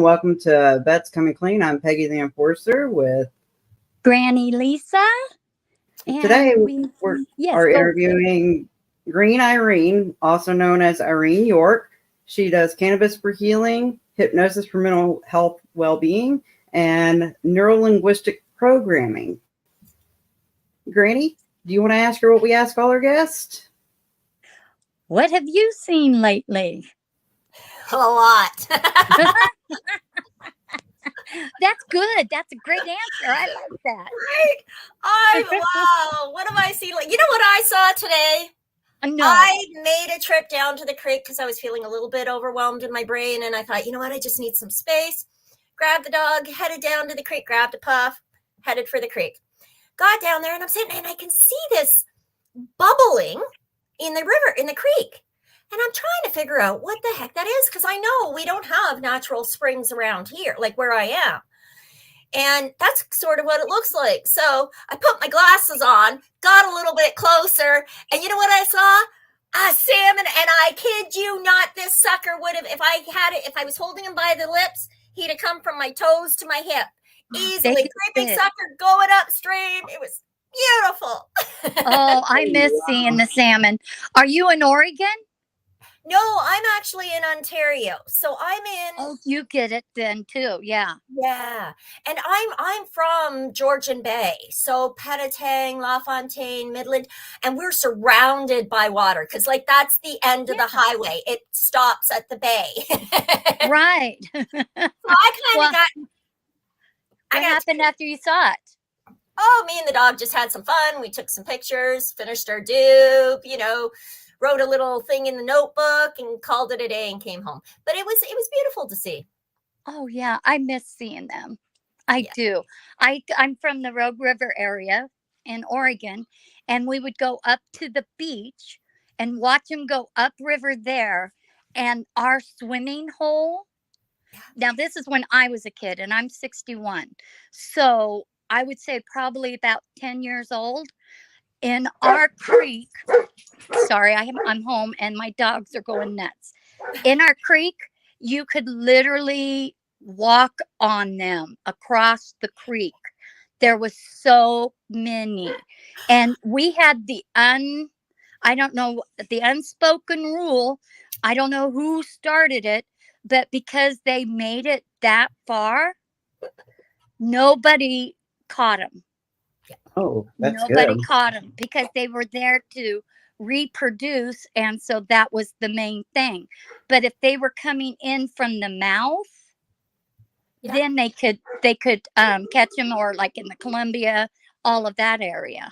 and welcome to Vets Coming Clean. I'm Peggy the Enforcer with Granny Lisa. And today are interviewing Green Irene, also known as Irene York. She does cannabis for healing, hypnosis for mental health well-being, and neuro-linguistic programming. Granny, do you want to ask her what we ask all our guests? What have you seen lately? A lot. That's good. That's a great answer. I like that. Wow. What have I seen? You know what I saw today? No. I made a trip down to the creek because I was feeling a little bit overwhelmed in my brain. And I thought, you know what? I just need some space. Grabbed the dog, headed down to the creek, grabbed a puff, headed for the creek. Got down there and I'm sitting and I can see this bubbling in the river, in the creek. And I'm trying to figure out what the heck that is because I know we don't have natural springs around here, like where I am. And that's sort of what it looks like. So I put my glasses on, got a little bit closer, and you know what I saw? A salmon, and I kid you not, this sucker would have, if I was holding him by the lips, he'd have come from my toes to my hip. Easily. Great big sucker going upstream. It was beautiful. Oh, I miss seeing the salmon. Are you in Oregon? No, I'm actually in Ontario. So I'm in. Oh, you get it then too. Yeah. Yeah. And I'm from Georgian Bay. So Petatang, LaFontaine, Midland, and we're surrounded by water because that's the end of the highway. It stops at the bay. Right. So I kind of got. What happened after you saw it? Oh, me and the dog just had some fun. We took some pictures, finished our dupe, wrote a little thing in the notebook and called it a day and came home. But it was beautiful to see. Oh yeah, I miss seeing them. I do. I'm from the Rogue River area in Oregon, and we would go up to the beach and watch them go upriver there. And our swimming hole. Now this is when I was a kid, and I'm 61, so I would say probably about 10 years old. In our creek, sorry, I'm home and my dogs are going nuts. In our creek, you could literally walk on them across the creek. There was so many. And we had the unspoken rule. I don't know who started it, but because they made it that far, nobody caught them. Oh, that's Nobody good. caught them because they were there to reproduce, and so that was the main thing. But if they were coming in from the mouth, then they could catch them, or like in the Columbia, all of that area.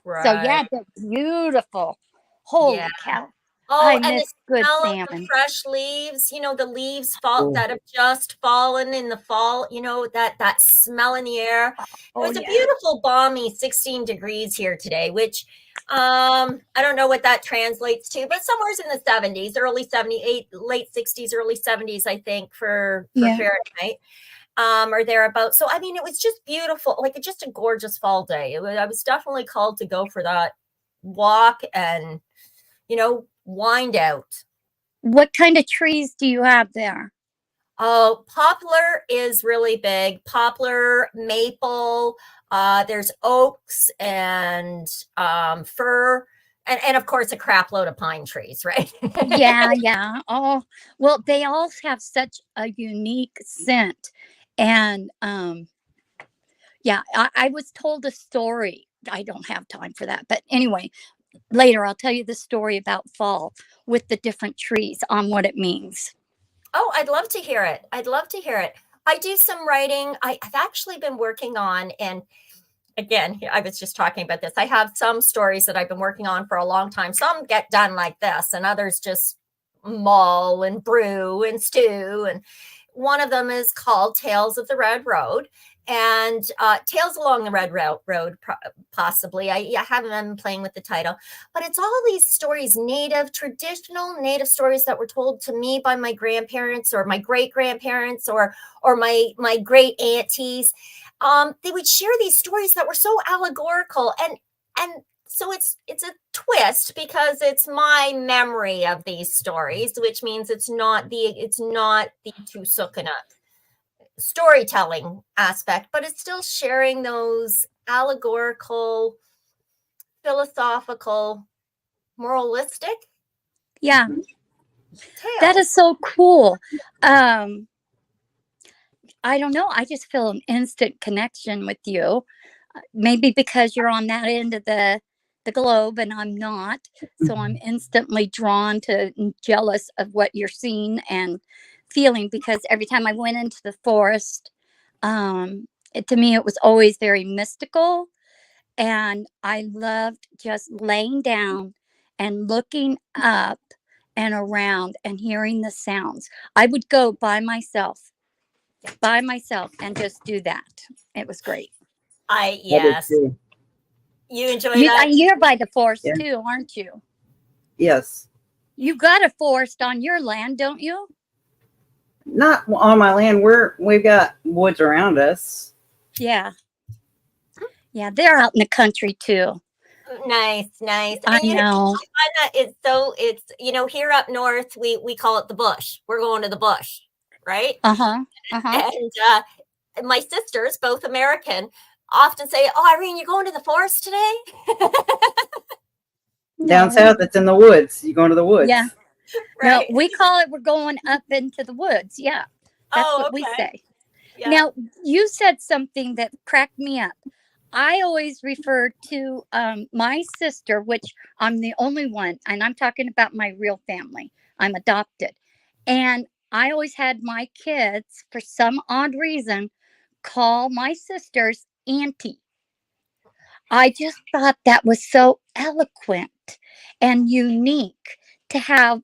Right. So yeah, they're beautiful. Holy cow! Oh, I and miss the good smell salmon. of the fresh leaves, the leaves that have just fallen in the fall, that smell in the air. It was a beautiful, balmy 16 degrees here today, which I don't know what that translates to, but somewhere's in the 70s, early 78, late 60s, early 70s, I think, for Fahrenheit. Or thereabouts. So, it was just beautiful, just a gorgeous fall day. I was definitely called to go for that walk and, wind out. What kind of trees do you have there? Oh, poplar is really big. Poplar, maple, there's oaks and fir, and of course a crap load of pine trees, right? Yeah. Oh, well, they all have such a unique scent. And I was told a story. I don't have time for that. But anyway, later I'll tell you the story about fall with the different trees on what it means. Oh, I'd love to hear it. I do some writing. I've actually been working on, and again, I was just talking about this. I have some stories that I've been working on for a long time. Some get done like this, and others just mull and brew and stew. And one of them is called Tales of the Red Road. And Tales Along the Red Road, possibly. I haven't been playing with the title, but it's all these stories, traditional native stories that were told to me by my grandparents or my great grandparents or my great aunties. They would share these stories that were so allegorical, and so it's a twist because it's my memory of these stories, which means it's not the Tusukanut storytelling aspect, but it's still sharing those allegorical, philosophical, moralistic. Yeah. Tales. That is so cool. I don't know. I just feel an instant connection with you. Maybe because you're on that end of the globe and I'm not. So I'm instantly drawn to and jealous of what you're seeing and feeling, because every time I went into the forest, to me, it was always very mystical. And I loved just laying down and looking up and around and hearing the sounds. I would go by myself and just do that. It was great. Yes. You enjoy that? You're by the forest Yeah. too, aren't you? Yes. You got a forest on your land, don't you? Not on my land. We've got woods around us. Yeah. Yeah, they're out in the country too. Nice. I And know. It's here up north, we call it the bush. We're going to the bush, right? And my sisters, both American, often say, "Oh, Irene, you're going to the forest today?" Down south, it's in the woods. You go into the woods. Yeah. Right. No, we call it, we're going up into the woods. Yeah. That's what we say. Yeah. Now, you said something that cracked me up. I always refer to my sister, which I'm the only one, and I'm talking about my real family. I'm adopted. And I always had my kids, for some odd reason, call my sisters auntie. I just thought that was so eloquent and unique to have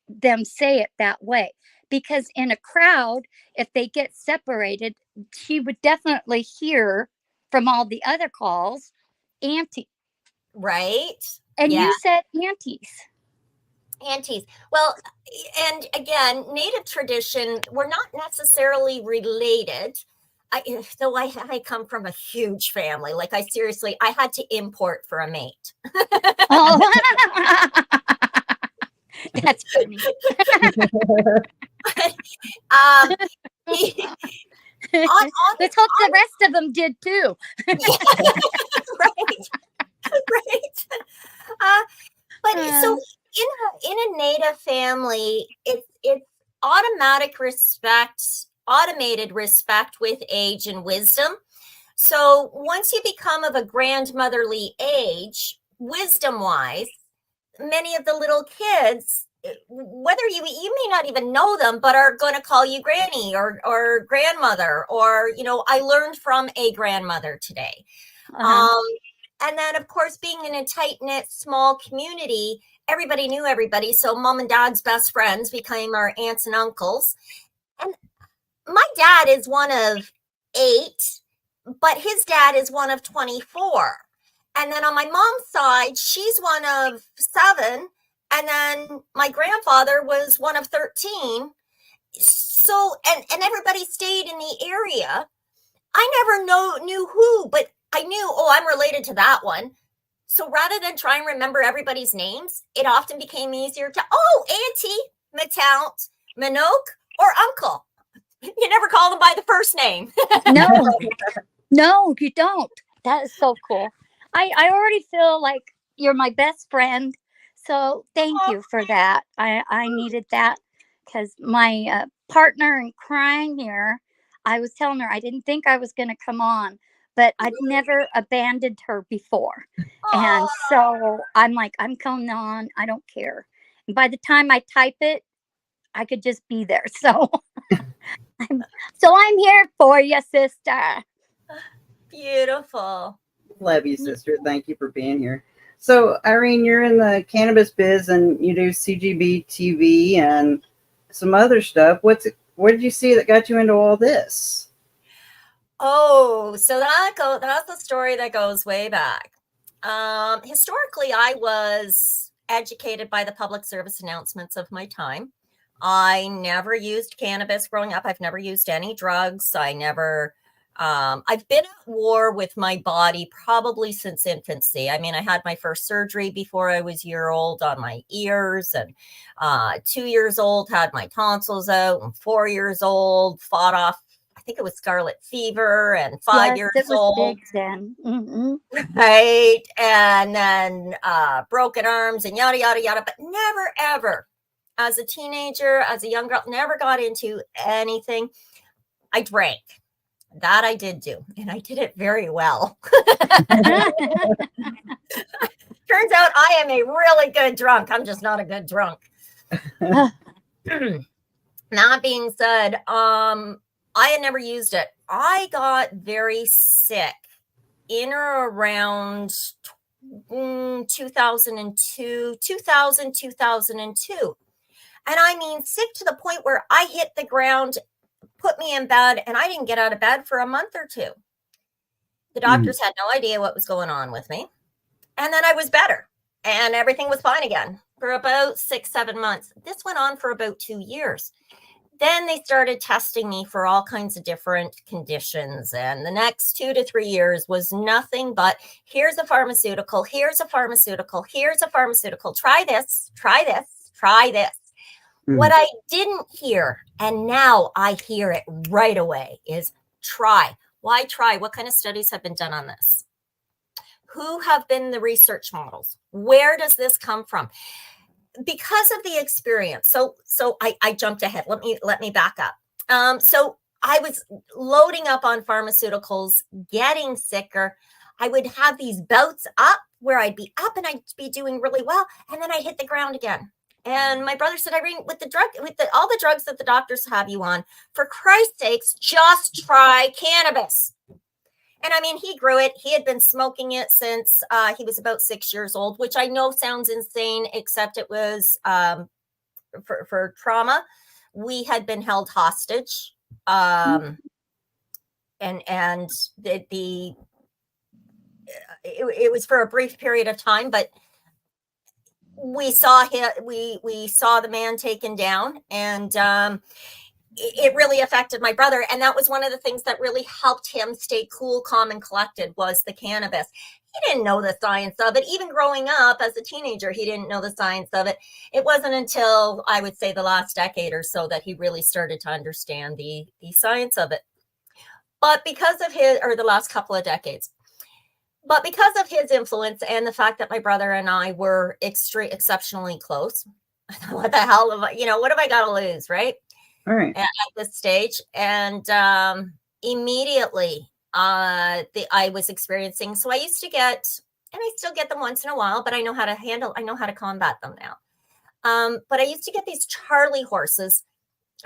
them say it that way. Because in a crowd, if they get separated, she would definitely hear from all the other calls, auntie. Right. And you said aunties. Aunties. Well, and again, Native tradition, we're not necessarily related. Though I come from a huge family. Like I had to import for a mate. Oh. That's funny. Let's hope the rest of them did too. Right. But so in a Native family, it's automated respect with age and wisdom. So once you become of a grandmotherly age, wisdom-wise, many of the little kids, whether you may not even know them, but are going to call you granny or grandmother, or I learned from a grandmother today. And then, of course, being in a tight-knit small community, everybody knew everybody. So mom and dad's best friends became our aunts and uncles. And my dad is one of 8, but his dad is one of 24. And then on my mom's side, she's one of 7. And then my grandfather was one of 13. So, and everybody stayed in the area. I never knew who, but I knew, I'm related to that one. So rather than try and remember everybody's names, it often became easier to, auntie, matount, minoke, or uncle. You never call them by the first name. No, you don't. That is so cool. I already feel like you're my best friend. So thank you for that. I needed that, because my partner in crime here, I was telling her I didn't think I was going to come on, but I've never abandoned her before. And so I'm like, I'm coming on. I don't care. And by the time I type it, I could just be there. So I'm here for you, sister. Beautiful. Love you, sister. Thank you for being here. So, Irene, you're in the cannabis biz and you do CGB TV and some other stuff. What did you see that got you into all this? So that's a story that goes way back. Historically, I was educated by the public service announcements of my time. I never used cannabis growing up. I've never used any drugs. I've been at war with my body probably since infancy. I mean, I had my first surgery before I was a year old on my ears, and 2 years old had my tonsils out, and 4 years old fought off, I think it was scarlet fever and 5 years it was old. big then. Right. And then broken arms and yada, yada, yada. But never, ever, as a teenager, as a young girl, never got into anything. I drank. That I did do. And I did it very well. Turns out I am a really good drunk. I'm just not a good drunk. That being said, I had never used it. I got very sick in or around 2002. And I mean, sick to the point where I hit the ground, put me in bed, and I didn't get out of bed for a month or two. The doctors had no idea what was going on with me. And then I was better and everything was fine again for about 6-7 months. This went on for about 2 years. Then they started testing me for all kinds of different conditions. And the next 2 to 3 years was nothing but here's a pharmaceutical, here's a pharmaceutical, here's a pharmaceutical. Try this, try this, try this. What I didn't hear, and now I hear it right away, is try. Why try? What kind of studies have been done on this? Who have been the research models? Where does this come from? Because of the experience. So I jumped ahead. Let me back up. So I was loading up on pharmaceuticals, getting sicker. I would have these bouts up where I'd be up and I'd be doing really well, and then I'd hit the ground again. And my brother said, Irene, all the drugs that the doctors have you on, for Christ's sakes, just try cannabis. And I mean, he grew it. He had been smoking it since he was about 6 years old, which I know sounds insane, except it was for trauma. We had been held hostage. And it was for a brief period of time, but we saw we saw the man taken down, and it really affected my brother. And that was one of the things that really helped him stay cool, calm, and collected was the cannabis. He didn't know the science of it. Even growing up as a teenager, he didn't know the science of it. It wasn't until, I would say, the last decade or so that he really started to understand the science of it. But because of the last couple of decades. But because of his influence and the fact that my brother and I were exceptionally close, what the hell what have I got to lose, right? All right. At this stage. And immediately I was experiencing, so I used to get, and I still get them once in a while, but I know how to combat them now. But I used to get these Charlie horses,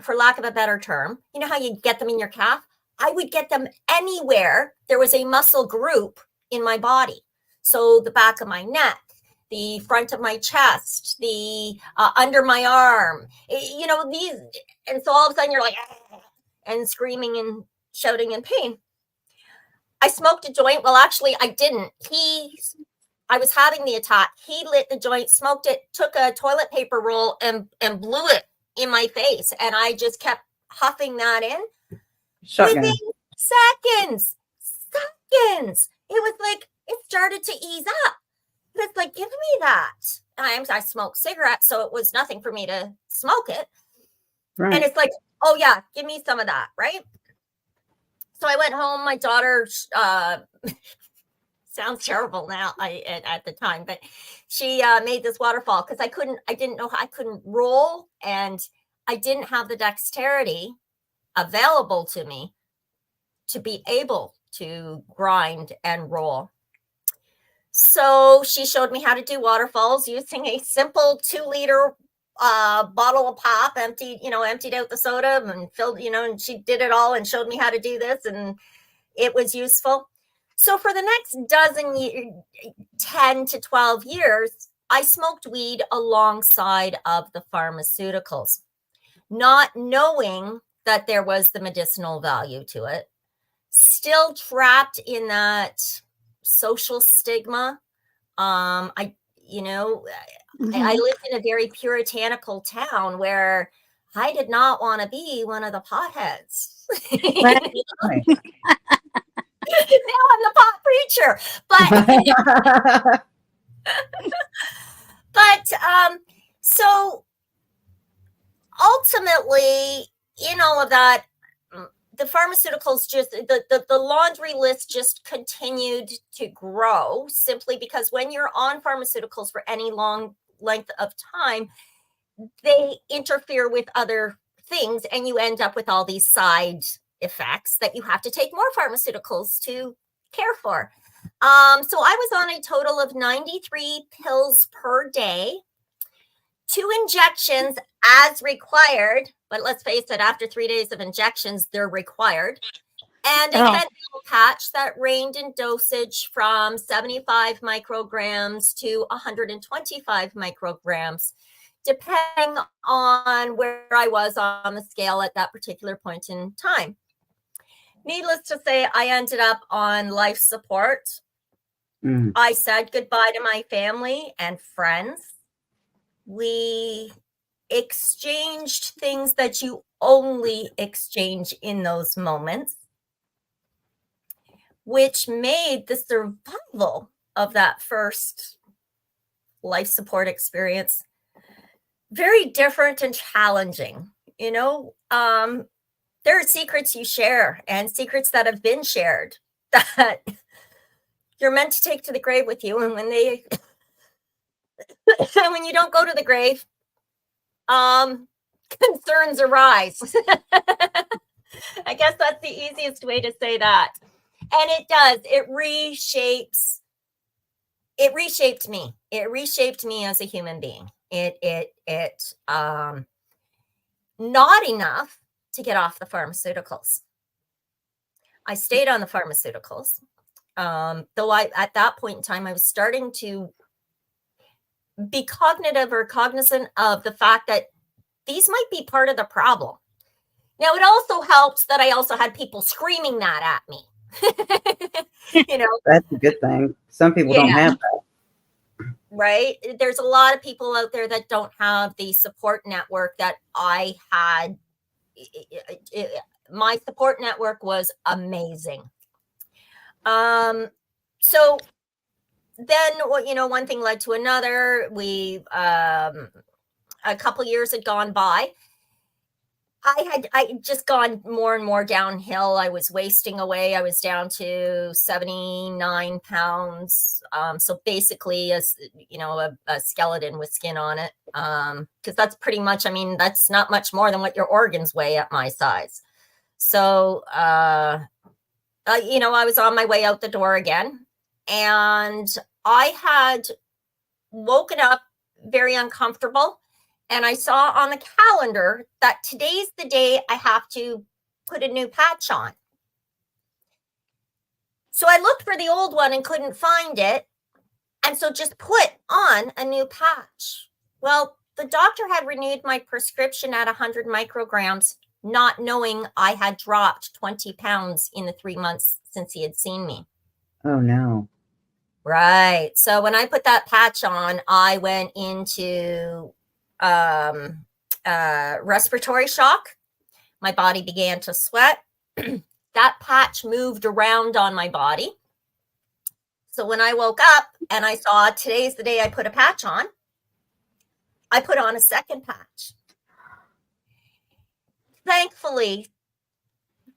for lack of a better term. You know how you get them in your calf? I would get them anywhere there was a muscle group in my body. So the back of my neck, the front of my chest, the under my arm, these. And so all of a sudden you're like, and screaming and shouting in pain. I smoked a joint. Well, actually I didn't. I was having the attack. He lit the joint, smoked it, took a toilet paper roll and blew it in my face. And I just kept huffing that in. Shotgun. Within seconds. It was like, it started to ease up. It's like, give me that. I smoke cigarettes, so it was nothing for me to smoke it. Right. And it's like, oh yeah, give me some of that, right? So I went home. My daughter, sounds terrible now at the time, but she made this waterfall because I couldn't roll, and I didn't have the dexterity available to me to be able to grind and roll. So she showed me how to do waterfalls using a simple 2-liter bottle of pop, emptied out the soda and filled, and she did it all and showed me how to do this, and it was useful. So for the next 10 to 12 years, I smoked weed alongside of the pharmaceuticals, not knowing that there was the medicinal value to it. Still trapped in that social stigma. I lived in a very puritanical town where I did not want to be one of the potheads. Right. Now I'm the pot preacher, but so ultimately, in all of that, the pharmaceuticals just, the laundry list just continued to grow, simply because when you're on pharmaceuticals for any long length of time, they interfere with other things, and you end up with all these side effects that you have to take more pharmaceuticals to care for. So I was on a total of 93 pills per day, 2 injections as required, but let's face it, after 3 days of injections, they're required, and a fentanyl patch that ranged in dosage from 75 micrograms to 125 micrograms, depending on where I was on the scale at that particular point in time. Needless to say, I ended up on life support. I said goodbye to my family and friends. We exchanged things that you only exchange in those moments, which made the survival of that first life support experience very different and challenging. You know, there are secrets you share and secrets that have been shared that you're meant to take to the grave with you. And when they, when you don't go to the grave, concerns arise. I guess that's the easiest way to say that. And it does. It reshaped me. It reshaped me as a human being. Not enough to get off the pharmaceuticals. I stayed on the pharmaceuticals. Though at that point in time, I was starting to be cognizant of the fact that these might be part of the problem. Now, it also helps that I also had people screaming that at me. You know, that's a good thing. Some people don't have that. Right? There's a lot of people out there that don't have the support network that I had. My support network was amazing. So then, you know, one thing led to another. A couple years had gone by. I just gone more and more downhill. I was wasting away. I was down to 79 pounds. So basically, a skeleton with skin on it. Because that's pretty much, I mean, that's not much more than what your organs weigh at my size. So, I was on my way out the door again. And I had woken up very uncomfortable. And I saw on the calendar that today's the day I have to put a new patch on. So I looked for the old one and couldn't find it. And so just put on a new patch. Well, the doctor had renewed my prescription at 100 micrograms, not knowing I had dropped 20 pounds in the 3 months since he had seen me. Oh, no. Right. So when I put that patch on, I went into respiratory shock. My body began to sweat. That patch moved around on my body. So when I woke up and I saw today's the day I put a patch on, I put on a second patch. Thankfully,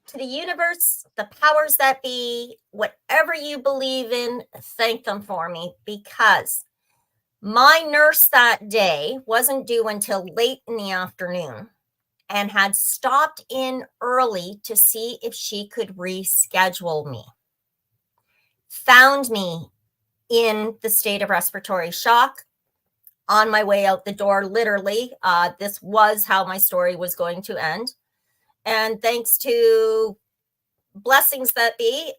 to the universe, the powers that be, whatever you believe in, thank them for me, because my nurse that day wasn't due until late in the afternoon and had stopped in early to see if she could reschedule me. Found me in the state of respiratory shock on my way out the door, literally. This was how my story was going to end. And thanks to blessings that be,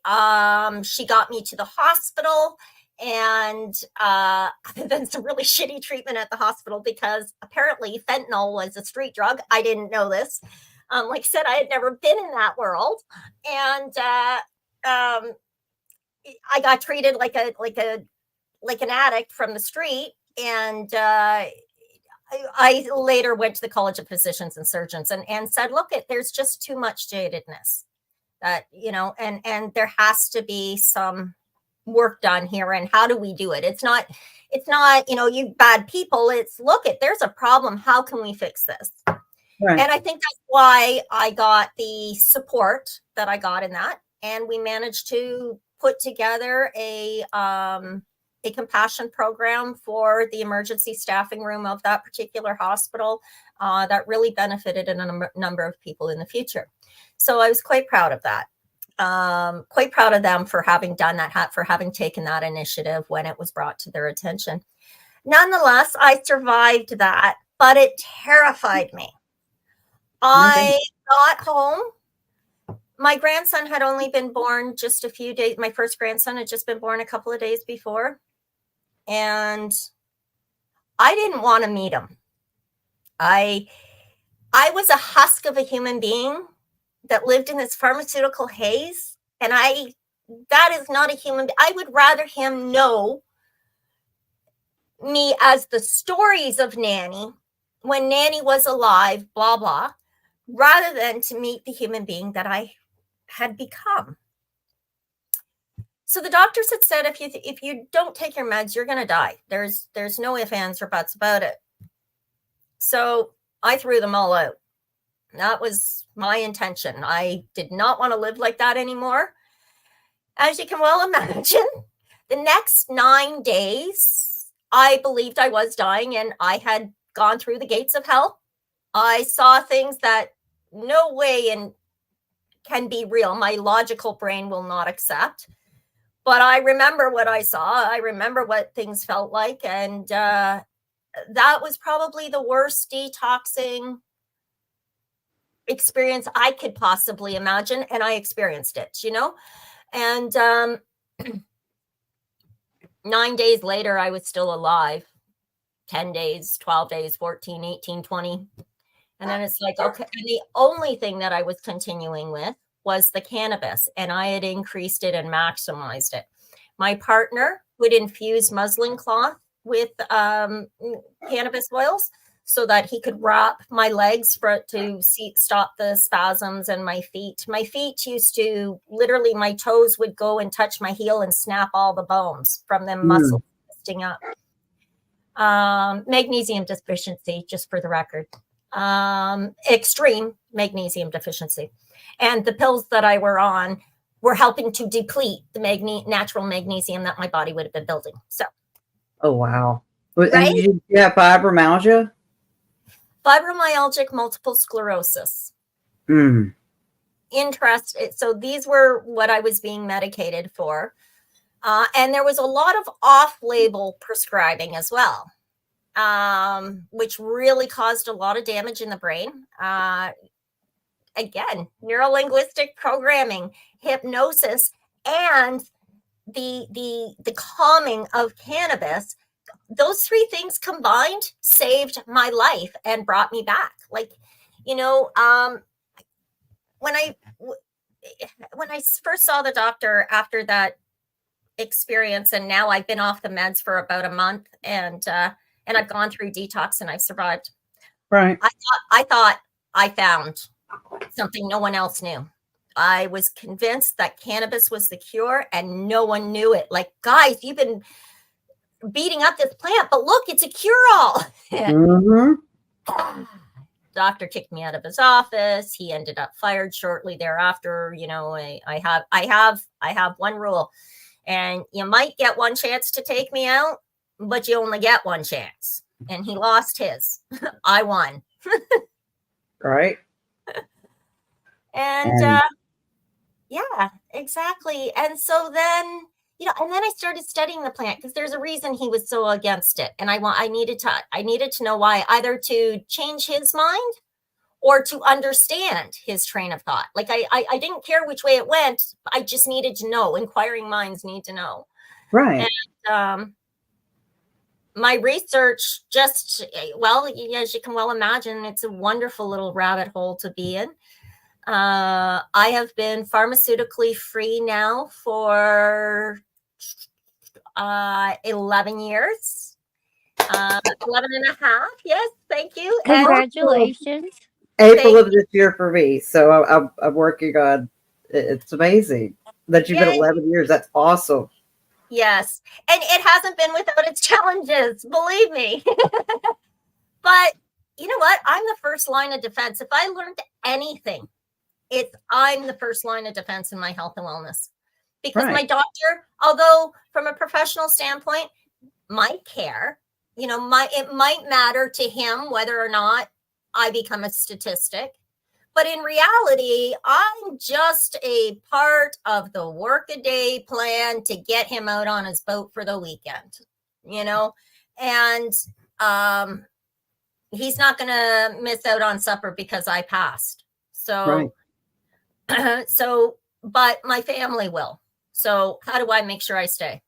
she got me to the hospital. And then some really shitty treatment at the hospital, because apparently fentanyl was a street drug. I didn't know this. Like I said, I had never been in that world. And I got treated like an addict from the street. And I later went to the College of Physicians and Surgeons and said, look, there's just too much jadedness, that, you know, and there has to be some work done here. And how do we do it? It's not, you know, you bad people. It's, look, there's a problem. How can we fix this? Right. And I think that's why I got the support that I got in that. And we managed to put together a compassion program for the emergency staffing room of that particular hospital that really benefited a number of people in the future. So I was quite proud of that. Quite proud of them for having done that, for having taken that initiative when it was brought to their attention. Nonetheless, I survived that, but it terrified me. I got home. My grandson had only been born just a few days. My first grandson had just been born a couple of days before. And I didn't want to meet him. I was a husk of a human being that lived in this pharmaceutical haze. And that is not a human. I would rather him know me as the stories of Nanny when Nanny was alive, blah, blah, rather than to meet the human being that I had become. So the doctors had said, if you don't take your meds, you're going to die. There's no ifs, ands, or buts about it. So I threw them all out. That was my intention. I did not want to live like that anymore. As you can well imagine, the next 9 days, I believed I was dying and I had gone through the gates of hell. I saw things that no way can be real. My logical brain will not accept. But I remember what I saw. I remember what things felt like. And that was probably the worst detoxing experience I could possibly imagine. And I experienced it, And 9 days later, I was still alive. 10 days, 12 days, 14, 18, 20. And then it's like, okay. And the only thing that I was continuing with was the cannabis, and I had increased it and maximized it. My partner would infuse muslin cloth with cannabis oils so that he could wrap my legs to stop the spasms, and my feet. My feet used to literally, my toes would go and touch my heel and snap all the bones from them muscles twisting up. Magnesium deficiency, just for the record. Extreme magnesium deficiency. And the pills that I were on were helping to deplete the natural magnesium that my body would have been building. So. Oh, wow. Right? And you have fibromyalgia? Fibromyalgic multiple sclerosis. Interesting. So these were what I was being medicated for. And there was a lot of off-label prescribing as well, which really caused a lot of damage in the brain. Again, neuro-linguistic programming, hypnosis, and the calming of cannabis. Those three things combined saved my life and brought me back. Like, when I first saw the doctor after that experience, and now I've been off the meds for about a month, and I've gone through detox and I've survived. Right. I thought I found something no one else knew. I was convinced that cannabis was the cure and no one knew it. Like, guys, you've been beating up this plant, but look, it's a cure-all. Doctor kicked me out of his office. He ended up fired shortly thereafter. I have one rule, and you might get one chance to take me out, but you only get one chance. And he lost his. I won. Right. And yeah, exactly. And so then, and then I started studying the plant because there's a reason he was so against it. And I needed to know why, either to change his mind or to understand his train of thought. Like I didn't care which way it went. I just needed to know. Inquiring minds need to know. Right. And my research as you can well imagine, it's a wonderful little rabbit hole to be in. I have been pharmaceutically free now for 11 years. 11 and a half. Yes, thank you. Congratulations. April of this year for me. So I'm working on, it's amazing that you've been 11 years. That's awesome. Yes. And it hasn't been without its challenges, believe me. But you know what? I'm the first line of defense. If I learned anything, I'm the first line of defense in my health and wellness, because my doctor, although from a professional standpoint, might care, you know, it might matter to him whether or not I become a statistic. But in reality, I'm just a part of the workaday plan to get him out on his boat for the weekend, you know, and he's not going to miss out on supper because I passed. So, but my family will. So how do I make sure I stay?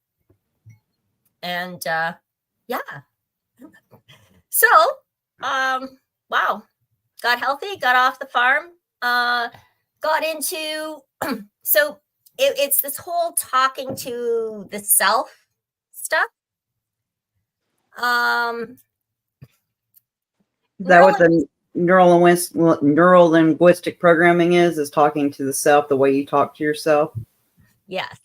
And yeah. So, wow. Got healthy, got off the farm, got into, so it's this whole talking to the self stuff. Is that what the neural linguistic programming is talking to the self, the way you talk to yourself? Yes.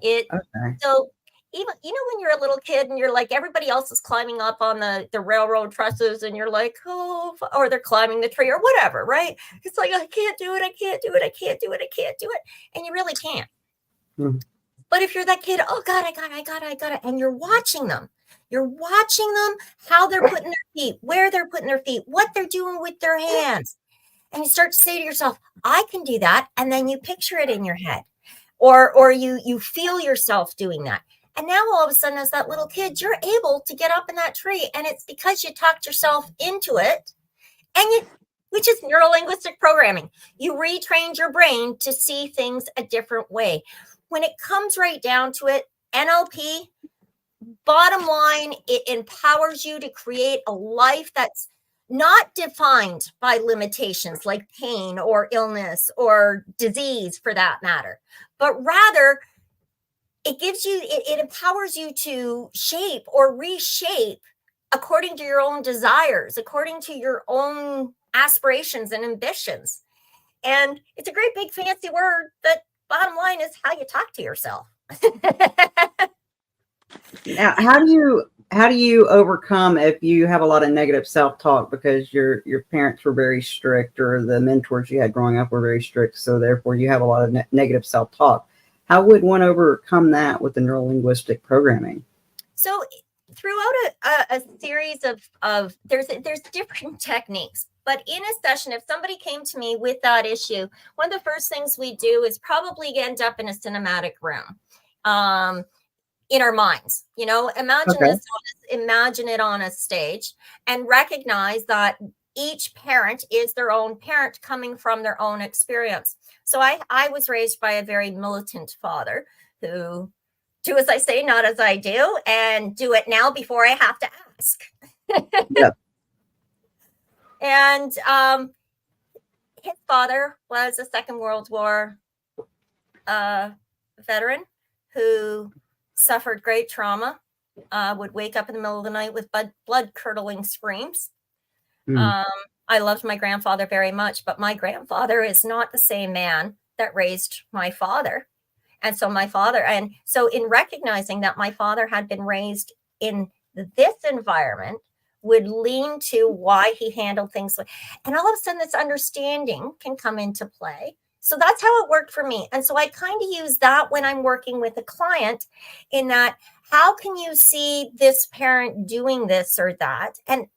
Okay. So even, you know, when you're a little kid and you're like, everybody else is climbing up on the railroad trusses and you're like, oh, or they're climbing the tree or whatever, right? It's like, I can't do it. I can't do it. I can't do it. I can't do it. And you really can't. Mm-hmm. But if you're that kid, oh God, I got it. And you're watching them, how they're putting their feet, where they're putting their feet, what they're doing with their hands. And you start to say to yourself, I can do that. And then you picture it in your head, or you feel yourself doing that. And now all of a sudden, as that little kid, you're able to get up in that tree. And it's because you talked yourself into it, which is neuro-linguistic programming. You retrained your brain to see things a different way. When it comes right down to it, NLP, bottom line, it empowers you to create a life that's not defined by limitations like pain or illness or disease, for that matter, but rather it gives you, it empowers you to shape or reshape according to your own desires, according to your own aspirations and ambitions. And it's a great big fancy word, but bottom line is how you talk to yourself. Now, how do you overcome if you have a lot of negative self-talk because your parents were very strict, or the mentors you had growing up were very strict, so therefore you have a lot of negative self-talk? How would one overcome that with the neuro-linguistic programming? So throughout a series of there's different techniques, but in a session, if somebody came to me with that issue, one of the first things we do is probably end up in a cinematic room, in our minds, you know, imagine it on a stage, and recognize that each parent is their own parent coming from their own experience. So I was raised by a very militant father who do as I say, not as I do, and do it now before I have to ask. Yep. And his father was a Second World War veteran who suffered great trauma, would wake up in the middle of the night with blood-curdling screams. I loved my grandfather very much, but my grandfather is not the same man that raised my father. And so in recognizing that my father had been raised in this environment, would lean to why he handled things. And all of a sudden this understanding can come into play. So that's how it worked for me. And so I kind of use that when I'm working with a client, in that, how can you see this parent doing this or that? And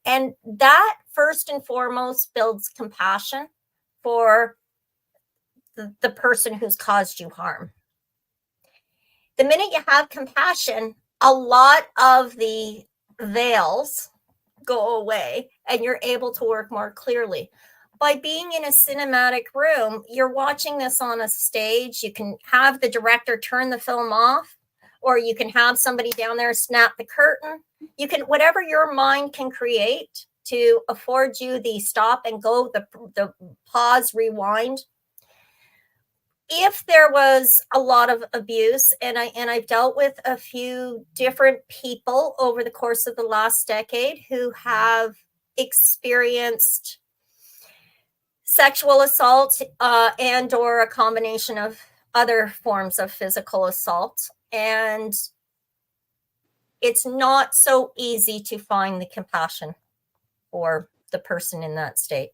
that first and foremost builds compassion for the person who's caused you harm. The minute you have compassion, a lot of the veils go away and you're able to work more clearly. By being in a cinematic room, you're watching this on a stage. You can have the director turn the film off, or you can have somebody down there snap the curtain. You can, whatever your mind can create to afford you the stop and go, the pause, rewind. If there was a lot of abuse, and I've dealt with a few different people over the course of the last decade who have experienced sexual assault and or a combination of other forms of physical assault. And it's not so easy to find the compassion for the person in that state.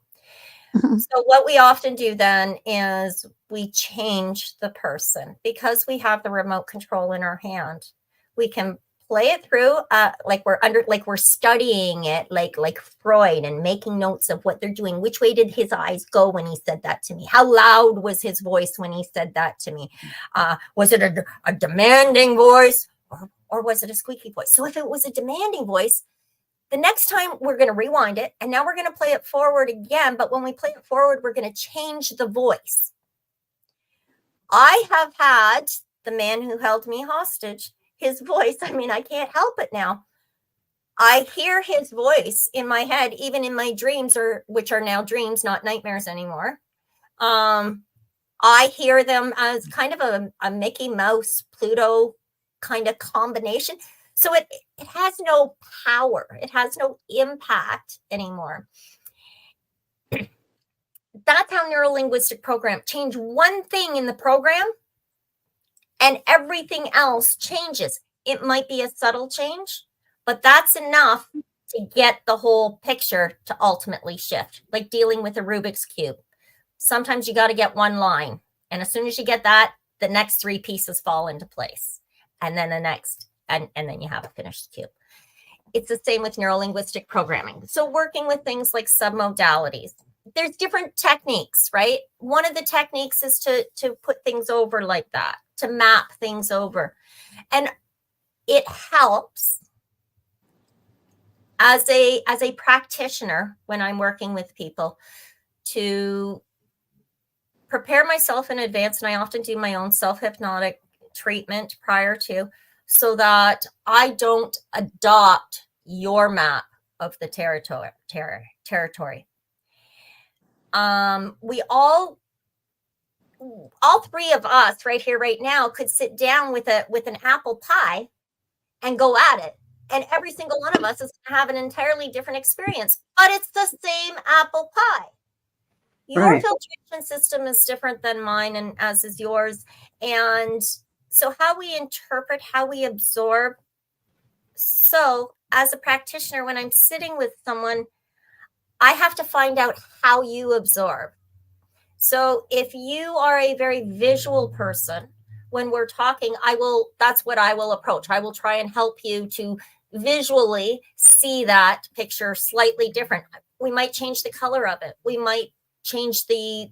So what we often do then is we change the person because we have the remote control in our hand. We can play it through like we're studying it like Freud and making notes of what they're doing. Which way did his eyes go when he said that to me? How loud was his voice when he said that to me? Was it a demanding voice or was it a squeaky voice? So if it was a demanding voice, the next time we're going to rewind it and now we're going to play it forward again. But when we play it forward, we're going to change the voice. I have had the man who held me hostage, his voice. I mean, I can't help it now. I hear his voice in my head, even in my dreams, which are now dreams, not nightmares anymore. I hear them as kind of a Mickey Mouse, Pluto kind of combination. So it has no power. It has no impact anymore. That's how neurolinguistic program change one thing in the program and everything else changes. It might be a subtle change, but that's enough to get the whole picture to ultimately shift, like dealing with a Rubik's Cube. Sometimes you got to get one line. And as soon as you get that, the next three pieces fall into place. And then the next. And then you have a finished cube. It's the same with neurolinguistic programming. So working with things like submodalities, there's different techniques, right? One of the techniques is to put things over like that, to map things over. And it helps as a practitioner when I'm working with people to prepare myself in advance. And I often do my own self-hypnotic treatment prior to, so that I don't adopt your map of the territory. We all three of us right here, right now, could sit down with an apple pie and go at it. And every single one of us is going to have an entirely different experience, but it's the same apple pie. Your filtration system is different than mine, and as is yours. And so how we interpret, how we absorb. So as a practitioner, when I'm sitting with someone, I have to find out how you absorb. So if you are a very visual person, when we're talking, that's what I will approach. I will try and help you to visually see that picture slightly different. We might change the color of it. We might change the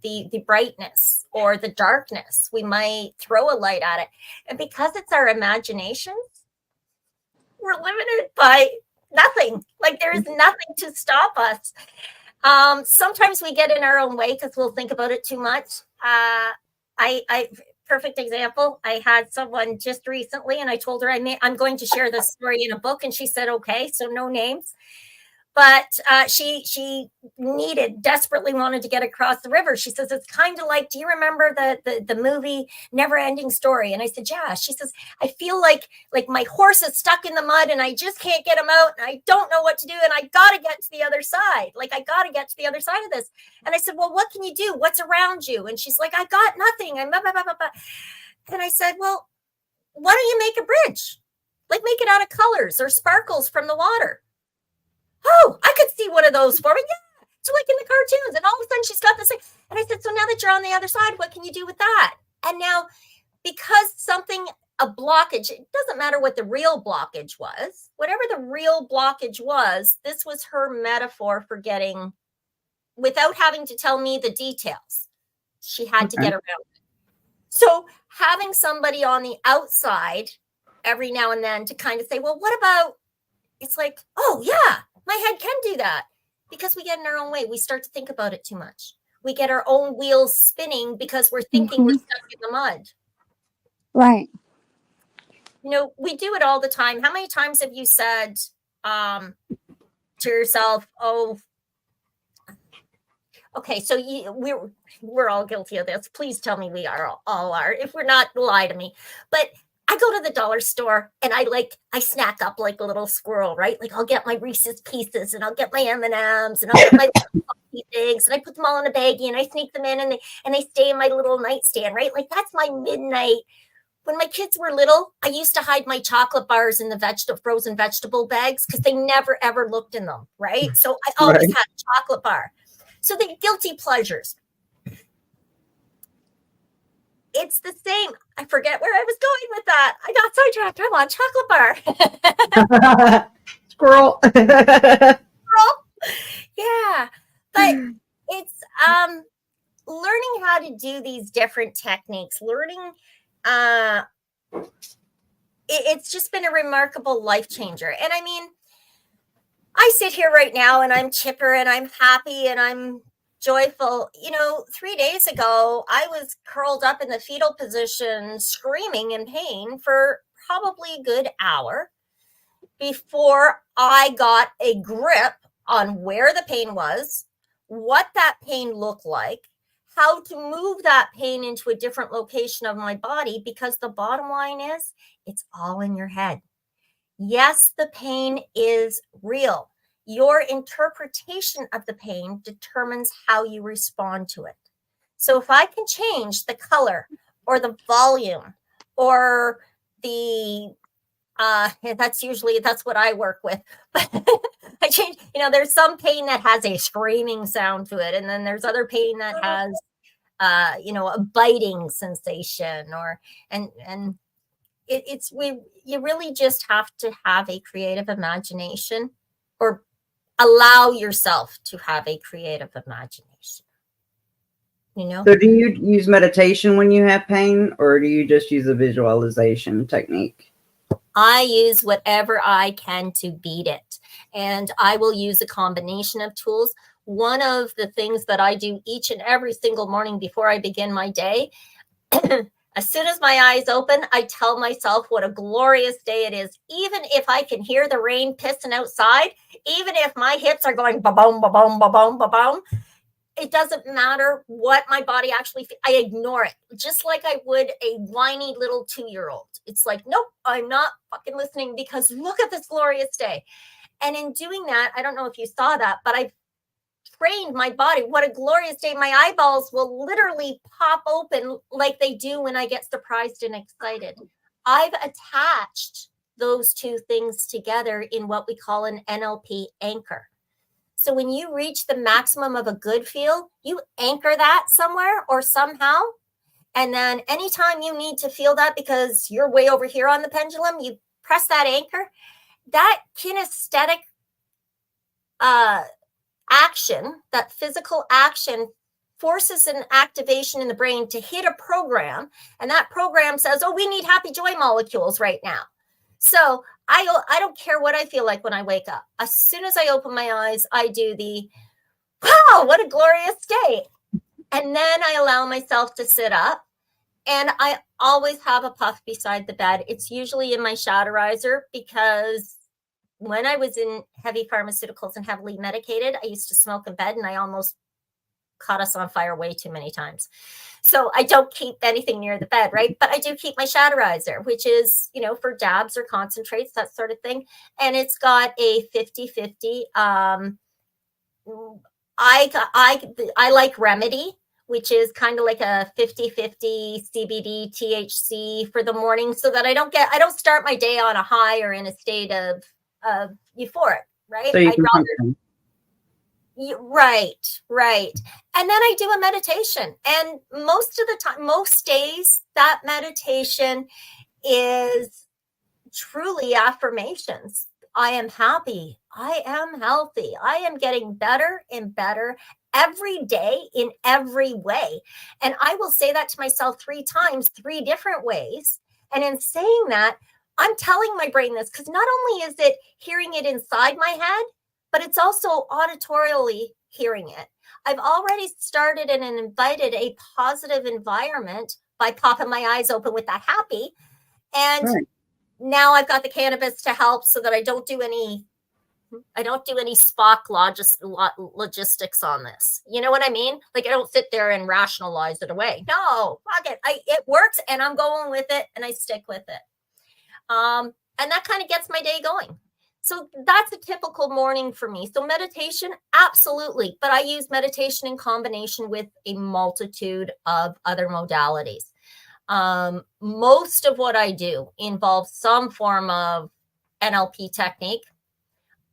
brightness or the darkness. We might throw a light at it. And because it's our imaginations, we're limited by nothing. Like there is nothing to stop us. Sometimes we get in our own way because we'll think about it too much. Perfect example. I had someone just recently and I told her I'm going to share this story in a book, and she said, okay, so no names. But she desperately wanted to get across the river. She says, it's kind of like, do you remember the movie Never Ending Story? And I said, yeah. She says, I feel like my horse is stuck in the mud and I just can't get him out. And I don't know what to do. And I got to get to the other side. Like, I got to get to the other side of this. And I said, well, what can you do? What's around you? And she's like, I got nothing. And I said, well, why don't you make a bridge? Like, make it out of colors or sparkles from the water. Oh, I could see one of those for me. Yeah. So like in the cartoons, and all of a sudden she's got this thing. And I said, so now that you're on the other side, what can you do with that? And now, because a blockage, it doesn't matter what the real blockage was, whatever the real blockage was, this was her metaphor for getting, without having to tell me the details, she had to get around it. So having somebody on the outside every now and then to kind of say, well, what about, it's like, oh yeah, my head can do that, because we get in our own way. We start to think about it too much. We get our own wheels spinning because we're thinking we're stuck in the mud. Right. You know, we do it all the time. How many times have you said to yourself, oh, okay, so we're all guilty of this. Please tell me we all are. If we're not, lie to me. But I go to the dollar store and I snack up like a little squirrel, right? Like I'll get my Reese's Pieces and I'll get my M&Ms and I'll get my things and I put them all in a baggie and I sneak them in and they stay in my little nightstand, right? Like that's my midnight. when my kids were little, I used to hide my chocolate bars in the frozen vegetable bags because they never, ever looked in them, right? So I always had a chocolate bar. So the guilty pleasures. It's the same. I forget where I was going with that. I got sidetracked. I want chocolate bar. Squirrel. Yeah. But it's learning how to do these different techniques, learning it's just been a remarkable life changer. And I mean, I sit here right now and I'm chipper and I'm happy and I'm joyful. 3 days ago, I was curled up in the fetal position, screaming in pain for probably a good hour before I got a grip on where the pain was, what that pain looked like, how to move that pain into a different location of my body, because the bottom line is it's all in your head. Yes, the pain is real. Your interpretation of the pain determines how you respond to it. So if I can change the color or the volume or the that's what I work with. But I change, there's some pain that has a screaming sound to it. And then there's other pain that has, a biting sensation you really just have to have a creative imagination, or allow yourself to have a creative imagination. So do you use meditation when you have pain, or do you just use a visualization technique? I use whatever I can to beat it. And I will use a combination of tools. One of the things that I do each and every single morning before I begin my day, as soon as my eyes open, I tell myself what a glorious day it is. Even if I can hear the rain pissing outside, even if my hips are going ba-boom, ba-boom, ba-boom, ba-boom, it doesn't matter what my body actually feels. I ignore it, just like I would a whiny little 2-year-old. It's like, nope, I'm not fucking listening, because look at this glorious day. And in doing that, I don't know if you saw that, but I've trained my body. What a glorious day. My eyeballs will literally pop open like they do when I get surprised and excited. I've attached those two things together in what we call an NLP anchor. So when you reach the maximum of a good feel, you anchor that somewhere or somehow. And then anytime you need to feel that because you're way over here on the pendulum, you press that anchor. That kinesthetic action, that physical action, forces an activation in the brain to hit a program. And that program says, oh, we need happy joy molecules right now. So I don't care what I feel like when I wake up. As soon as I open my eyes, I do the, wow, what a glorious day. And then I allow myself to sit up. And I always have a puff beside the bed. It's usually in my Shatterizer, because when I was in heavy pharmaceuticals and heavily medicated, I used to smoke in bed, and I almost caught us on fire way too many times. So I don't keep anything near the bed, right? But I do keep my Shatterizer, which is, for dabs or concentrates, that sort of thing. And it's got a 50-50. I like Remedy, which is kind of like a 50-50 CBD THC for the morning, so that I don't start my day on a high or in a state of euphoric, right? So you can Right. And then I do a meditation. And most of the time, most days, that meditation is truly affirmations. I am happy. I am healthy. I am getting better and better every day in every way. And I will say that to myself 3 times, 3 different ways. And in saying that, I'm telling my brain this, because not only is it hearing it inside my head, but it's also auditorially hearing it. I've already started and invited a positive environment by popping my eyes open with that happy. And now I've got the cannabis to help, so that I don't do any Spock logistics on this. You know what I mean? Like, I don't sit there and rationalize it away. No, fuck it. It works, and I'm going with it, and I stick with it. And that kind of gets my day going. So that's a typical morning for me. So meditation, absolutely. But I use meditation in combination with a multitude of other modalities. Most of what I do involves some form of NLP technique,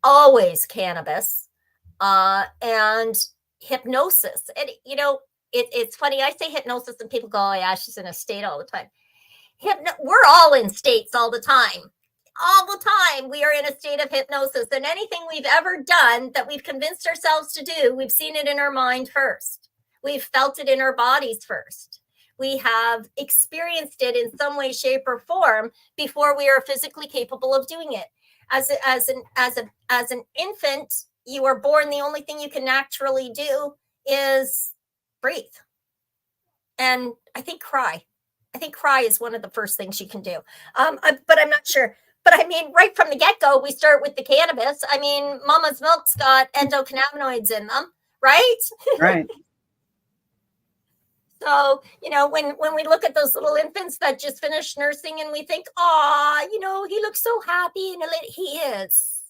always cannabis, and hypnosis. And, you know, it's funny. I say hypnosis and people go, oh, yeah, she's in a state all the time. We're all in states all the time. All the time we are in a state of hypnosis, and anything we've ever done that we've convinced ourselves to do, we've seen it in our mind first. We've felt it in our bodies first. We have experienced it in some way, shape, or form before we are physically capable of doing it. As an infant, you are born. The only thing you can naturally do is breathe, and I think cry. I think cry is one of the first things you can do. But I'm not sure. But I mean, right from the get-go, we start with the cannabis. I mean, mama's milk's got endocannabinoids in them, right? Right. So, you know, when we look at those little infants that just finished nursing and we think, oh, you know, he looks so happy, and he is.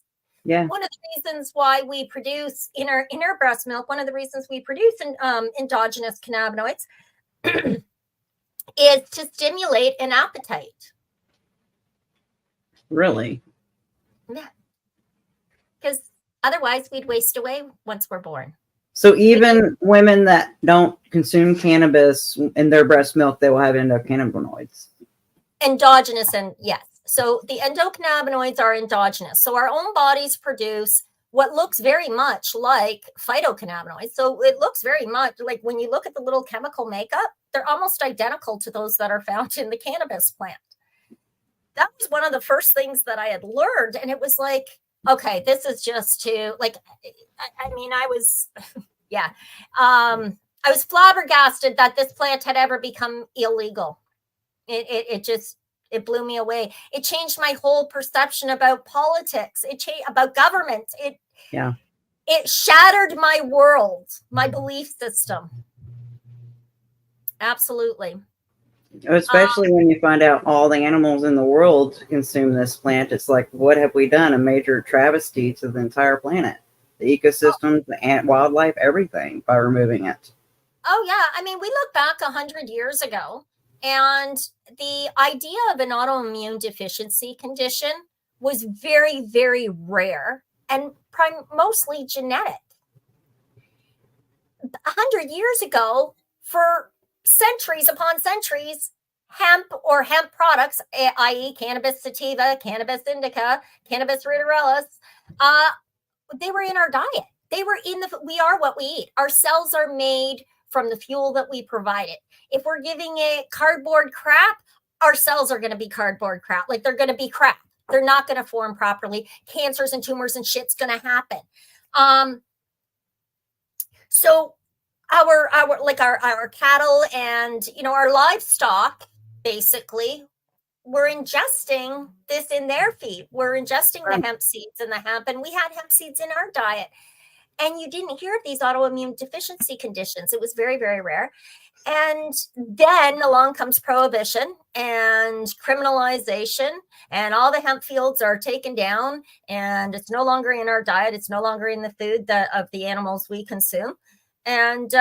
Yeah. One of the reasons why we produce in our breast milk, one of the reasons we produce endogenous cannabinoids is to stimulate an appetite. Really? Yeah. Because otherwise we'd waste away once we're born. So even women that don't consume cannabis in their breast milk, they will have endocannabinoids. Endogenous, and yes. So the endocannabinoids are endogenous. So our own bodies produce what looks very much like phytocannabinoids. So it looks very much like, when you look at the little chemical makeup, they're almost identical to those that are found in the cannabis plant. That was one of the first things that I had learned. And it was like, okay, this is just too, like, I mean, I was, yeah. I was flabbergasted that this plant had ever become illegal. It blew me away. It changed my whole perception about politics. It changed about government. It shattered my world, my belief system. Absolutely. Especially when you find out all the animals in the world consume this plant. It's like, what have we done? A major travesty to the entire planet, the ecosystems, the ant, wildlife, everything, by removing it. Oh, yeah. I mean, we look back 100 years ago, and the idea of an autoimmune deficiency condition was very, very rare and mostly genetic. 100 years ago, for centuries upon centuries, hemp or hemp products, i.e. cannabis sativa, cannabis indica, cannabis ruderellus, they were in our diet. They were we are what we eat. Our cells are made from the fuel that we provided. If we're giving it cardboard crap, our cells are going to be cardboard crap. Like, they're going to be crap. They're not going to form properly. Cancers and tumors and shit's going to happen. So our cattle and, you know, our livestock, basically, we're ingesting this in their feed. We're ingesting the hemp seeds and the hemp, and we had hemp seeds in our diet. And you didn't hear of these autoimmune deficiency conditions. It was very, very rare. And then along comes prohibition and criminalization, and all the hemp fields are taken down, and it's no longer in our diet. It's no longer in the food of the animals we consume. And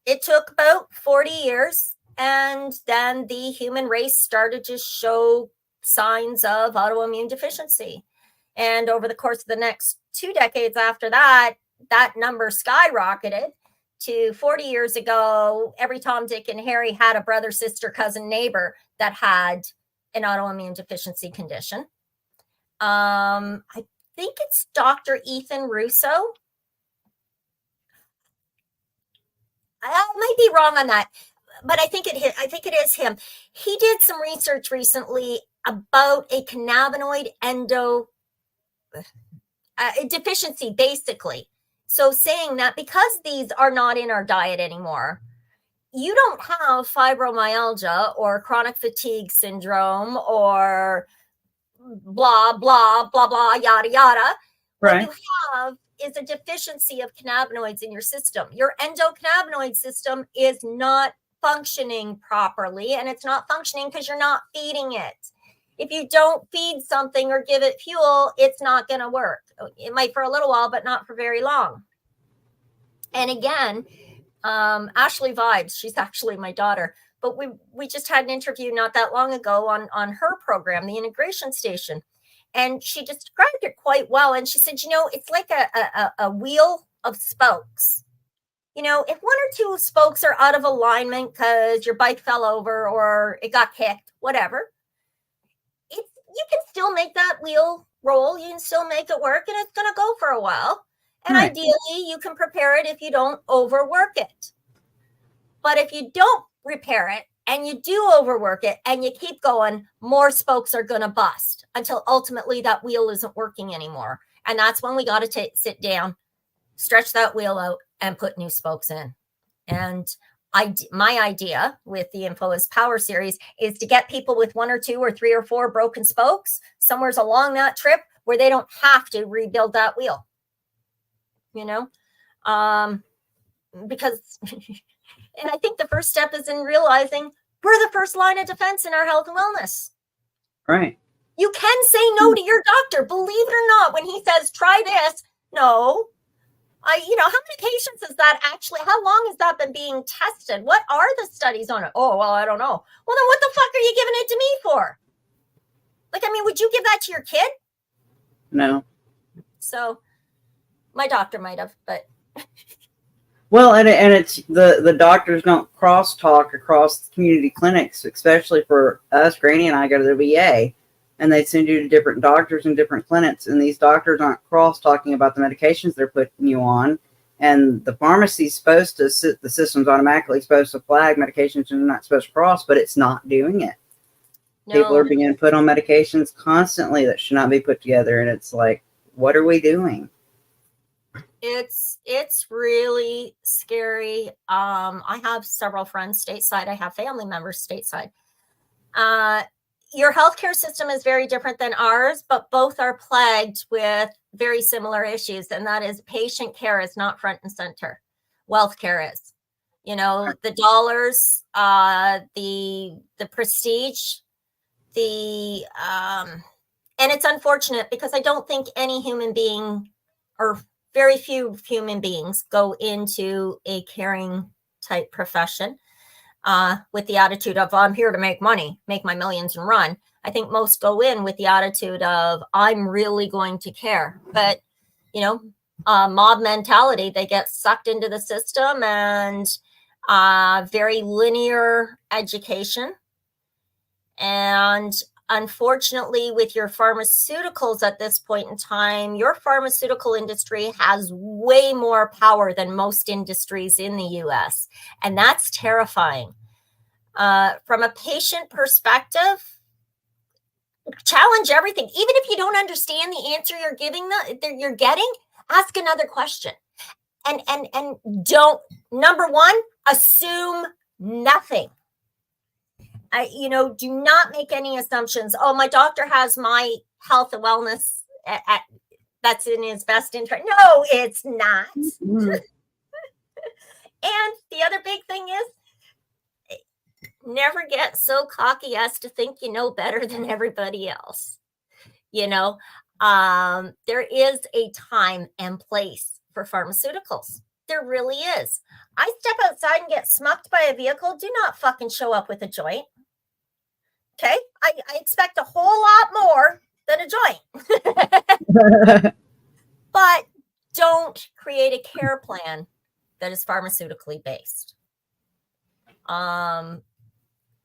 it took about 40 years, and then the human race started to show signs of autoimmune deficiency. And over the course of the next 2 decades after that, that number skyrocketed to 40 years ago. Every Tom, Dick, and Harry had a brother, sister, cousin, neighbor that had an autoimmune deficiency condition. I think it's Dr. Ethan Russo. I might be wrong on that, but I think it is him. He did some research recently about a cannabinoid deficiency, basically. So saying that because these are not in our diet anymore, you don't have fibromyalgia or chronic fatigue syndrome or blah, blah, blah, blah, yada, yada. Right. What you have is a deficiency of cannabinoids in your system. Your endocannabinoid system is not functioning properly, and it's not functioning because you're not feeding it. If you don't feed something or give it fuel, it's not going to work. It might for a little while, but not for very long. And again, Ashley Vibes, she's actually my daughter, but we just had an interview not that long ago on her program, the integration station. And she described it quite well. And she said, it's like a wheel of spokes. If one or two spokes are out of alignment because your bike fell over or it got kicked, whatever, you can still make that wheel roll. You can still make it work, and it's going to go for a while. And right. Ideally, you can prepare it if you don't overwork it. But if you don't repair it and you do overwork it and you keep going, more spokes are going to bust until ultimately that wheel isn't working anymore. And that's when we got to sit down, stretch that wheel out, and put new spokes in. And my idea with the Info is Power series is to get people with 1 or 2 or 3 or 4 broken spokes somewhere along that trip where they don't have to rebuild that wheel. Because, and I think the first step is in realizing we're the first line of defense in our health and wellness. Right. You can say no to your doctor, believe it or not, when he says, try this. No. How many patients is that actually? How long has that been being tested? What are the studies on it? Oh, well, I don't know. Well, then what the fuck are you giving it to me for? Would you give that to your kid? No. So my doctor might have, but. Well, and it's the doctors don't crosstalk across community clinics, especially for us. Granny and I go to the VA, and they send you to different doctors and different clinics, and these doctors aren't cross-talking about the medications they're putting you on. And the pharmacy's supposed to the system's automatically supposed to flag medications you're not supposed to cross, but it's not doing it. No. People are being put on medications constantly that should not be put together, and it's like, what are we doing? It's really scary. I have several friends stateside. I have family members stateside. Your healthcare system is very different than ours, but both are plagued with very similar issues. And that is patient care is not front and center. Wealth care is, the dollars, the prestige, and it's unfortunate because I don't think any human being or very few human beings go into a caring type profession with the attitude of, I'm here to make money, make my millions and run. I think most go in with the attitude of, I'm really going to care. But, mob mentality, they get sucked into the system, and very linear education. And unfortunately, with your pharmaceuticals at this point in time, your pharmaceutical industry has way more power than most industries in the US. And that's terrifying. From a patient perspective, challenge everything. Even if you don't understand the answer you're getting, ask another question. And don't, number one, assume nothing. Do not make any assumptions. Oh, my doctor has my health and wellness that's in his best interest. No, it's not. Mm-hmm. And the other big thing is never get so cocky as to think you know better than everybody else. There is a time and place for pharmaceuticals. There really is. I step outside and get smucked by a vehicle. Do not fucking show up with a joint. Okay, I expect a whole lot more than a joint. But don't create a care plan that is pharmaceutically based.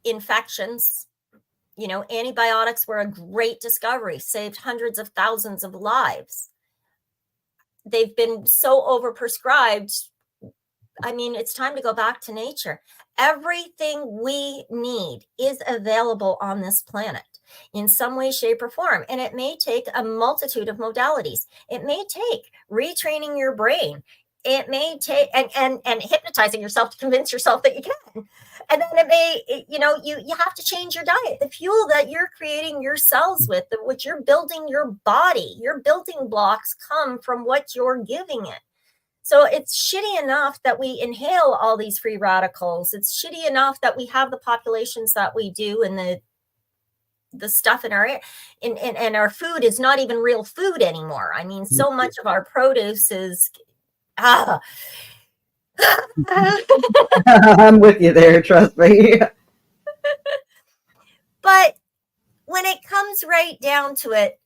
Infections, antibiotics were a great discovery, saved hundreds of thousands of lives. They've been so overprescribed. It's time to go back to nature. Everything we need is available on this planet in some way, shape, or form. And it may take a multitude of modalities. It may take retraining your brain. It may take and hypnotizing yourself to convince yourself that you can. And then it may, you have to change your diet. The fuel that you're creating your cells with, which you're building your body, your building blocks come from what you're giving it. So it's shitty enough that we inhale all these free radicals. It's shitty enough that we have the populations that we do, and the stuff in our and our food is not even real food anymore. So much of our produce is I'm with you there, trust me. But when it comes right down to it,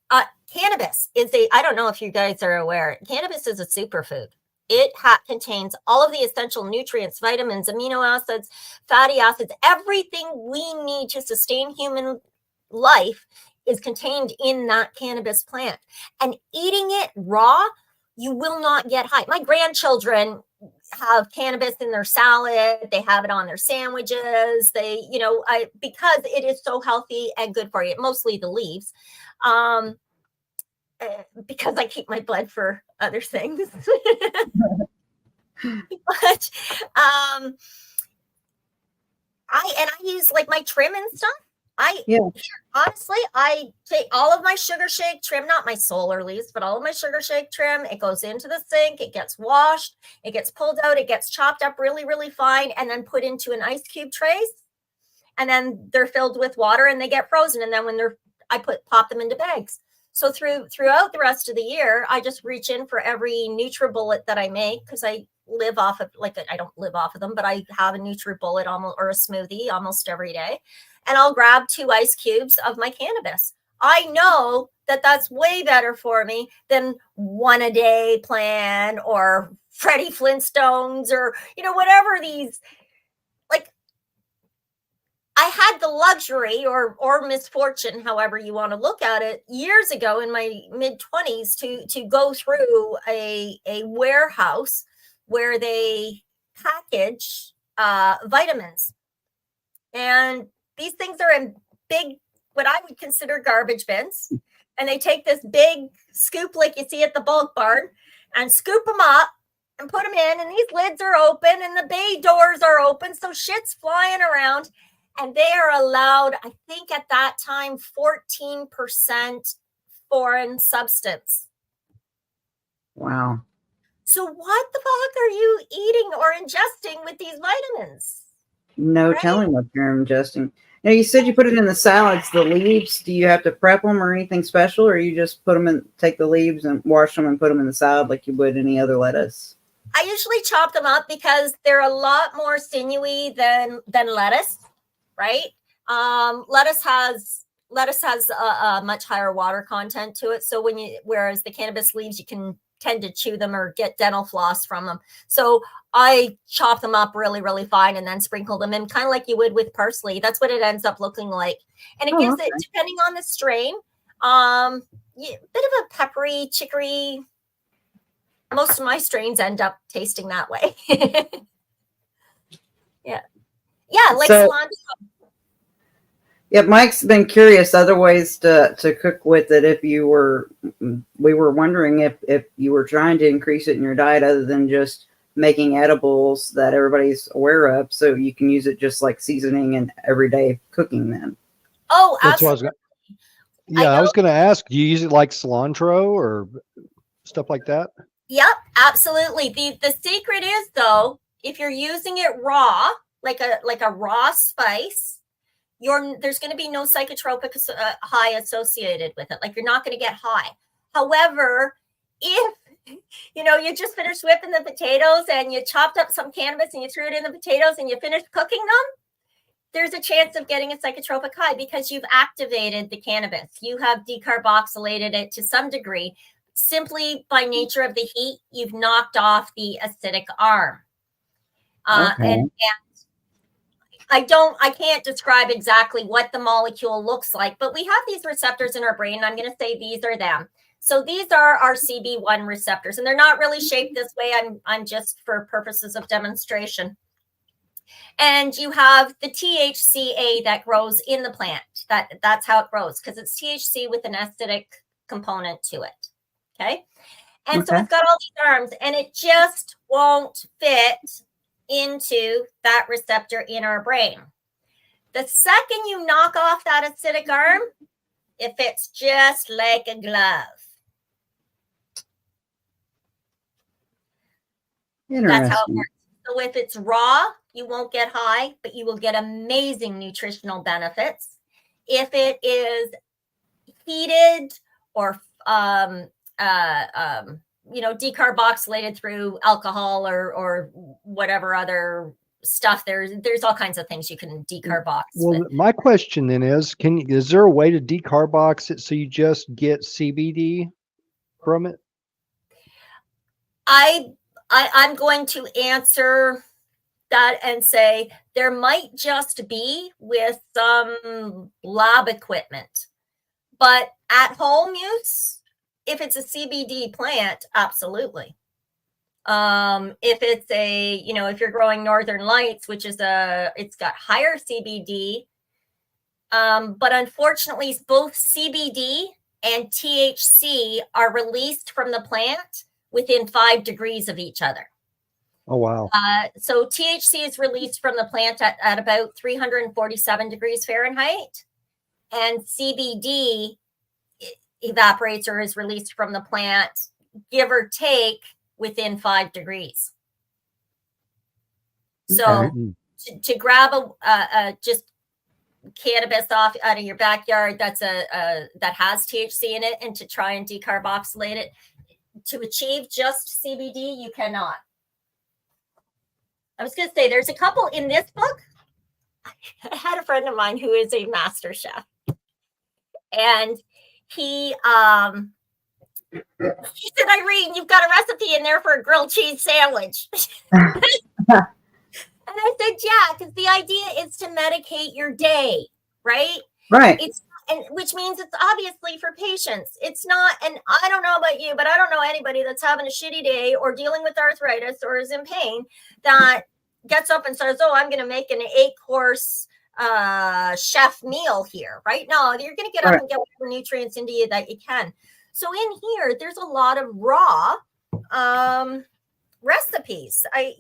cannabis is I don't know if you guys are aware, cannabis is a superfood. It contains all of the essential nutrients, vitamins, amino acids, fatty acids, everything we need to sustain human life is contained in that cannabis plant. And eating it raw, you will not get high. My grandchildren have cannabis in their salad. They have it on their sandwiches. They, because it is so healthy and good for you, mostly the leaves. Because I keep my blood for other things. But I use like my trim and stuff. Honestly, I take all of my sugar shake trim, not my solar leaves, but all of my sugar shake trim. It goes into the sink, it gets washed, it gets pulled out, it gets chopped up really, really fine, and then put into an ice cube trays. And then they're filled with water and they get frozen. And then when I pop them into bags. So throughout the rest of the year, I just reach in for every NutriBullet that I make, because I live off of, I don't live off of them, but I have a NutriBullet or a smoothie almost every day. And I'll grab 2 ice cubes of my cannabis. I know that that's way better for me than 1 a day plan or Freddie Flintstones or, whatever these, I had the luxury or misfortune, however you want to look at it, years ago in my mid-20s to go through a warehouse where they package vitamins. And these things are in big, what I would consider garbage bins. And they take this big scoop like you see at the bulk barn and scoop them up and put them in. And these lids are open and the bay doors are open. So shit's flying around. And they are allowed, I think at that time, 14% foreign substance. Wow. So what the fuck are you eating or ingesting with these vitamins? No telling what you're ingesting. Now, you said you put it in the salads, the leaves. Do you have to prep them or anything special, or you just take the leaves and wash them and put them in the salad like you would any other lettuce? I usually chop them up because they're a lot more sinewy than lettuce. Right? Lettuce has a much higher water content to it. So whereas the cannabis leaves, you can tend to chew them or get dental floss from them. So I chop them up really, really fine and then sprinkle them in, kind of like you would with parsley. That's what it ends up looking like. And it gives it, depending on the strain, a bit of a peppery, chicory. Most of my strains end up tasting that way. Yeah, like cilantro. Yeah, Mike's been curious other ways to cook with it. We were wondering if you were trying to increase it in your diet other than just making edibles that everybody's aware of, so you can use it just like seasoning and everyday cooking then. Oh, absolutely. I was going to ask, do you use it like cilantro or stuff like that? Yep, absolutely. The secret is, though, if you're using it raw, like a raw spice, there's going to be no psychotropic high associated with it. Like, you're not going to get high. However, if you just finished whipping the potatoes and you chopped up some cannabis and you threw it in the potatoes and you finished cooking them, there's a chance of getting a psychotropic high because you've activated the cannabis. You have decarboxylated it to some degree. Simply by nature of the heat, you've knocked off the acidic arm. And I can't describe exactly what the molecule looks like, but we have these receptors in our brain. And I'm going to say these are them. So these are our CB1 receptors, and they're not really shaped this way. I'm just for purposes of demonstration. And you have the THCA that grows in the plant. That's how it grows, because it's THC with an acidic component to it. Okay. And so it's got all these arms, and it just won't fit into that receptor in our brain. The second you knock off that acidic arm, it fits just like a glove. That's how it works. So if it's raw, you won't get high, but you will get amazing nutritional benefits. If it is heated or decarboxylated through alcohol or whatever other stuff. There's all kinds of things you can decarbox. Well, my question then is there a way to decarbox it so you just get CBD from it? I'm going to answer that and say there might just be with some lab equipment, but at home use, if it's a CBD plant, absolutely. If it's if you're growing Northern Lights, which is it's got higher CBD, but unfortunately both CBD and THC are released from the plant within 5 degrees of each other. Oh, wow. So THC is released from the plant at about 347 degrees Fahrenheit, and CBD evaporates or is released from the plant, give or take, within 5 degrees. So to grab a just cannabis off out of your backyard that has THC in it, and to try and decarboxylate it to achieve just CBD, you cannot. I was going to say there's a couple in this book. I had a friend of mine who is a master chef, and he said, Irene, you've got a recipe in there for a grilled cheese sandwich. And I said, yeah, because the idea is to medicate your day, right? Right. Which means it's obviously for patients. It's not, and I don't know about you, but I don't know anybody that's having a shitty day or dealing with arthritis or is in pain that gets up and says, oh, I'm going to make an 8-course chef meal here, right? No, you're going to get up and get whatever nutrients into you that you can. So in here, there's a lot of raw recipes. I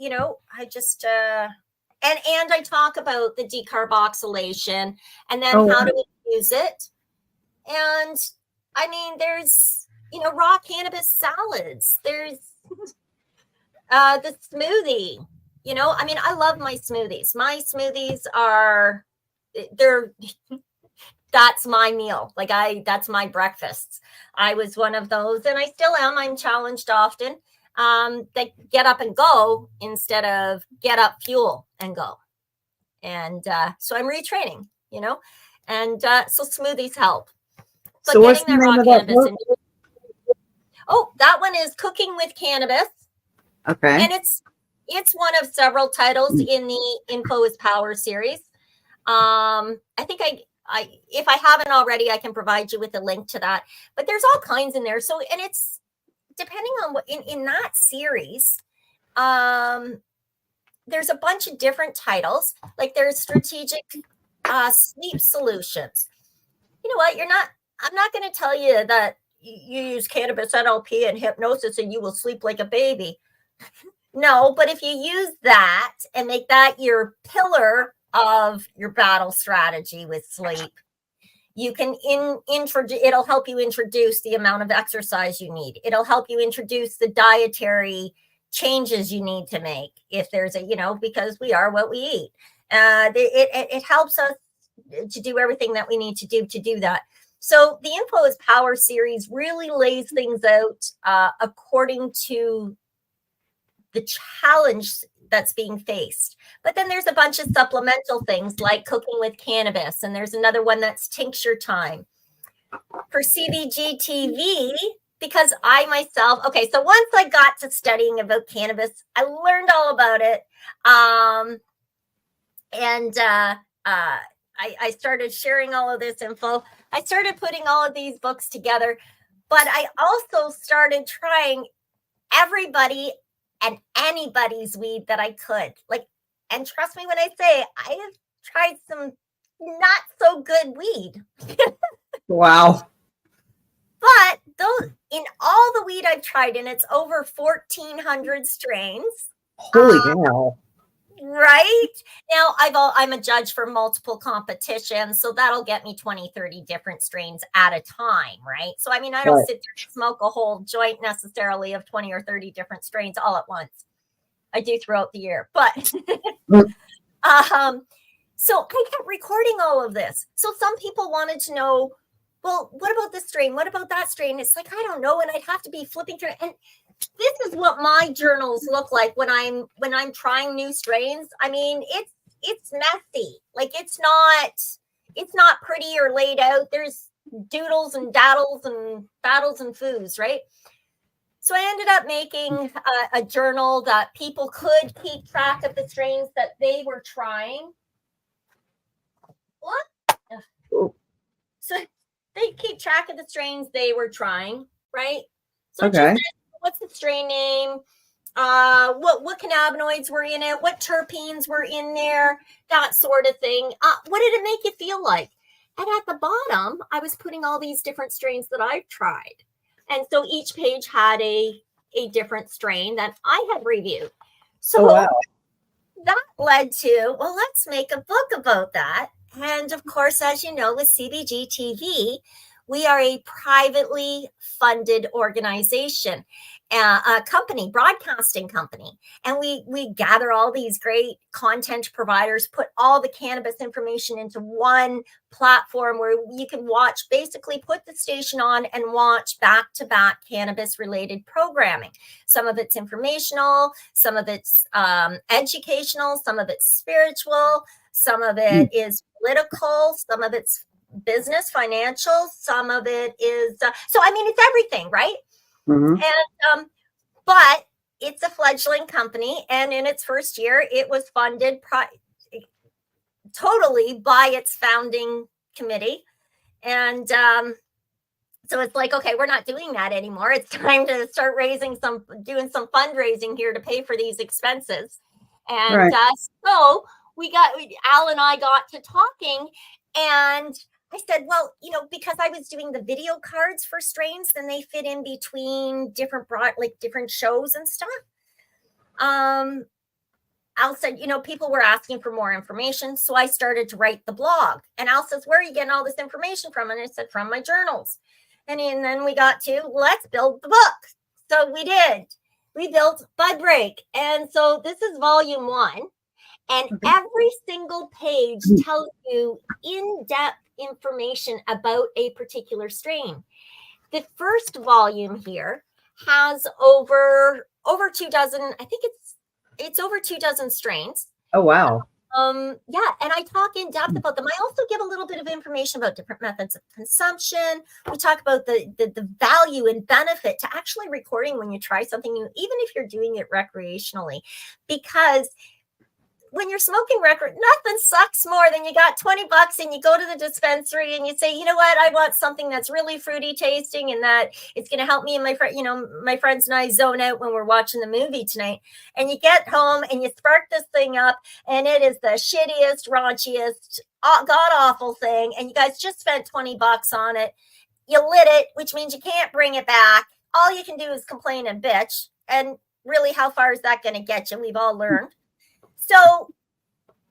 talk about the decarboxylation and then how do we use it. And I mean, there's, raw cannabis salads. There's the smoothie, I mean, I love my smoothies. My smoothies that's my meal. That's my breakfasts. I was one of those, and I still am. I'm challenged often. That get up and go instead of get up, fuel, and go. And so I'm retraining, and so smoothies help. But so what's the name of that book? That one is Cooking with Cannabis. Okay. And it's one of several titles in the Info is Power series. I think if I haven't already, I can provide you with a link to that. But there's all kinds in there. So, and it's depending on what in that series, there's a bunch of different titles. Like there's strategic sleep solutions. You know what? I'm not going to tell you that you use cannabis, NLP, and hypnosis and you will sleep like a baby. No, but if you use that and make that your pillar of your battle strategy with sleep, you can it'll help you introduce the amount of exercise you need. It'll help you introduce the dietary changes you need to make if there's because we are what we eat. It helps us to do everything that we need to do that. So the Info is Power series really lays things out according to the challenge that's being faced. But then there's a bunch of supplemental things like Cooking with Cannabis. And there's another one that's Tincture Time. For CBG TV, because I myself, so once I got to studying about cannabis, I learned all about it. I started sharing all of this info. I started putting all of these books together, but I also started trying everybody and anybody's weed that I could. And trust me when I say I have tried some not so good weed. Wow. But in all the weed I've tried, and it's over 1,400 strains. Holy cow. Right? Now, I'm a judge for multiple competitions, so that'll get me 20, 30 different strains at a time, right? So, I mean, I don't sit there and smoke a whole joint necessarily of 20 or 30 different strains all at once. I do throughout the year, but so I kept recording all of this. So some people wanted to know, well, what about this strain? What about that strain? It's like, I don't know. And I'd have to be flipping through. And this is what my journals look like when I'm trying new strains. I mean, it's messy. Like it's not pretty or laid out. There's doodles and daddles and battles and foos, right? So I ended up making a journal that people could keep track of the strains that they were trying. What? So they keep track of the strains they were trying, right? So okay. What's the strain name? What cannabinoids were in it? What terpenes were in there? That sort of thing. What did it make you feel like? And at the bottom, I was putting all these different strains that I've tried. And so each page had a different strain that I had reviewed. So that led to, well, let's make a book about that. And of course, as you know, with CBG TV, we are a privately funded organization, a company, broadcasting company. And we gather all these great content providers, put all the cannabis information into one platform where you can watch, basically put the station on and watch back-to-back cannabis-related programming. Some of it's informational, some of it's educational, some of it's spiritual, some of it is political, some of it's business, financial, some of it is so I mean it's everything, right? And but it's a fledgling company, and in its first year it was funded totally by its founding committee. And so it's like, okay, we're not doing that anymore. It's time to start doing some fundraising here to pay for these expenses. And so Al and I got to talking, and I said, well, because I was doing the video cards for strains, then they fit in between different shows and stuff. Al said, people were asking for more information. So I started to write the blog. And Al says, where are you getting all this information from? And I said, from my journals. And then we got to, let's build the book. So we did. We built Bud Break. And so this is volume 1. And every single page tells you in-depth information about a particular strain. The first volume here has over 2 dozen, I think it's over 2 dozen strains. Oh, wow. Yeah, and I talk in depth about them. I also give a little bit of information about different methods of consumption. We talk about the value and benefit to actually recording when you try something new, even if you're doing it recreationally, because when you're smoking nothing sucks more than you got $20 and you go to the dispensary and you say, you know what, I want something that's really fruity tasting and that it's going to help me and my friends and I zone out when we're watching the movie tonight. And you get home and you spark this thing up and it is the shittiest, raunchiest, god awful thing. And you guys just spent $20 on it. You lit it, which means you can't bring it back. All you can do is complain and bitch. And really, how far is that going to get you? We've all learned. So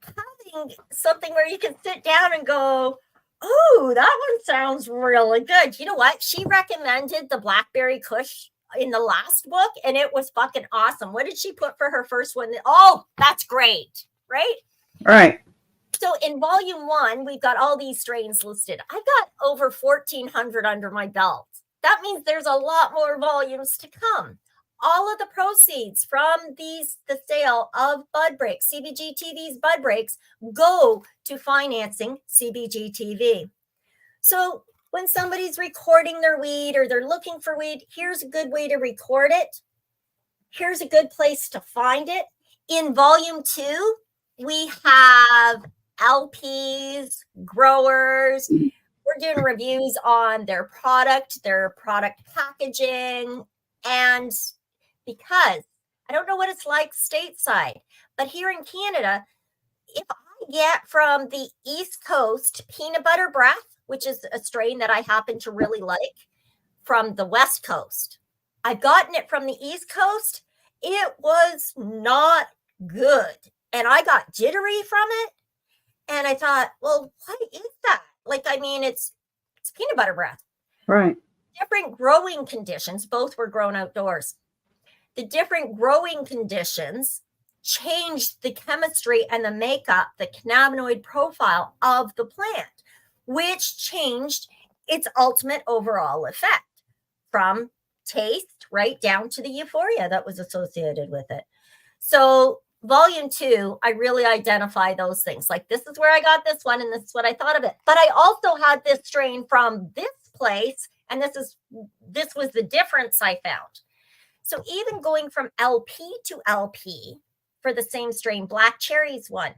having something where you can sit down and go, oh, that one sounds really good. You know what? She recommended the Blackberry Kush in the last book, and it was fucking awesome. What did she put for her first one? Oh, that's great. Right? Right. So in volume 1, we've got all these strains listed. I've got over 1,400 under my belt. That means there's a lot more volumes to come. All of the proceeds from the sale of Bud Breaks, CBG TV's Bud Breaks, go to financing CBG TV. So when somebody's recording their weed or they're looking for weed, here's a good way to record it. Here's a good place to find it. In volume 2, we have LPs, growers. We're doing reviews on their product packaging, and because I don't know what it's like stateside, but here in Canada, if I get from the East Coast peanut butter breath, which is a strain that I happen to really like, from the West Coast, I've gotten it from the East Coast, it was not good. And I got jittery from it. And I thought, well, what is that? It's peanut butter breath. Right. Different growing conditions, both were grown outdoors. The different growing conditions changed the chemistry and the makeup, the cannabinoid profile of the plant, which changed its ultimate overall effect from taste, right down to the euphoria that was associated with it. So volume 2, I really identify those things. Like, this is where I got this one, and this is what I thought of it. But I also had this strain from this place, and this was the difference I found. So even going from LP to LP for the same strain, black cherry's one.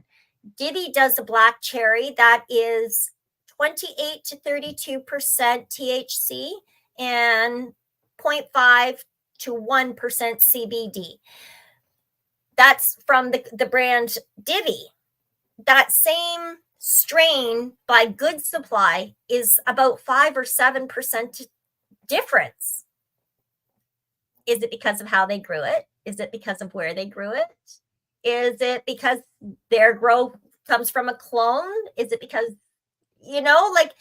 Divi does a black cherry that is 28 to 32% THC and 0.5 to 1% CBD. That's from the brand Divi. That same strain by Good Supply is about 5 or 7% difference. Is it because of how they grew it? Is it because of where they grew it? Is it because their growth comes from a clone? Is it because, like,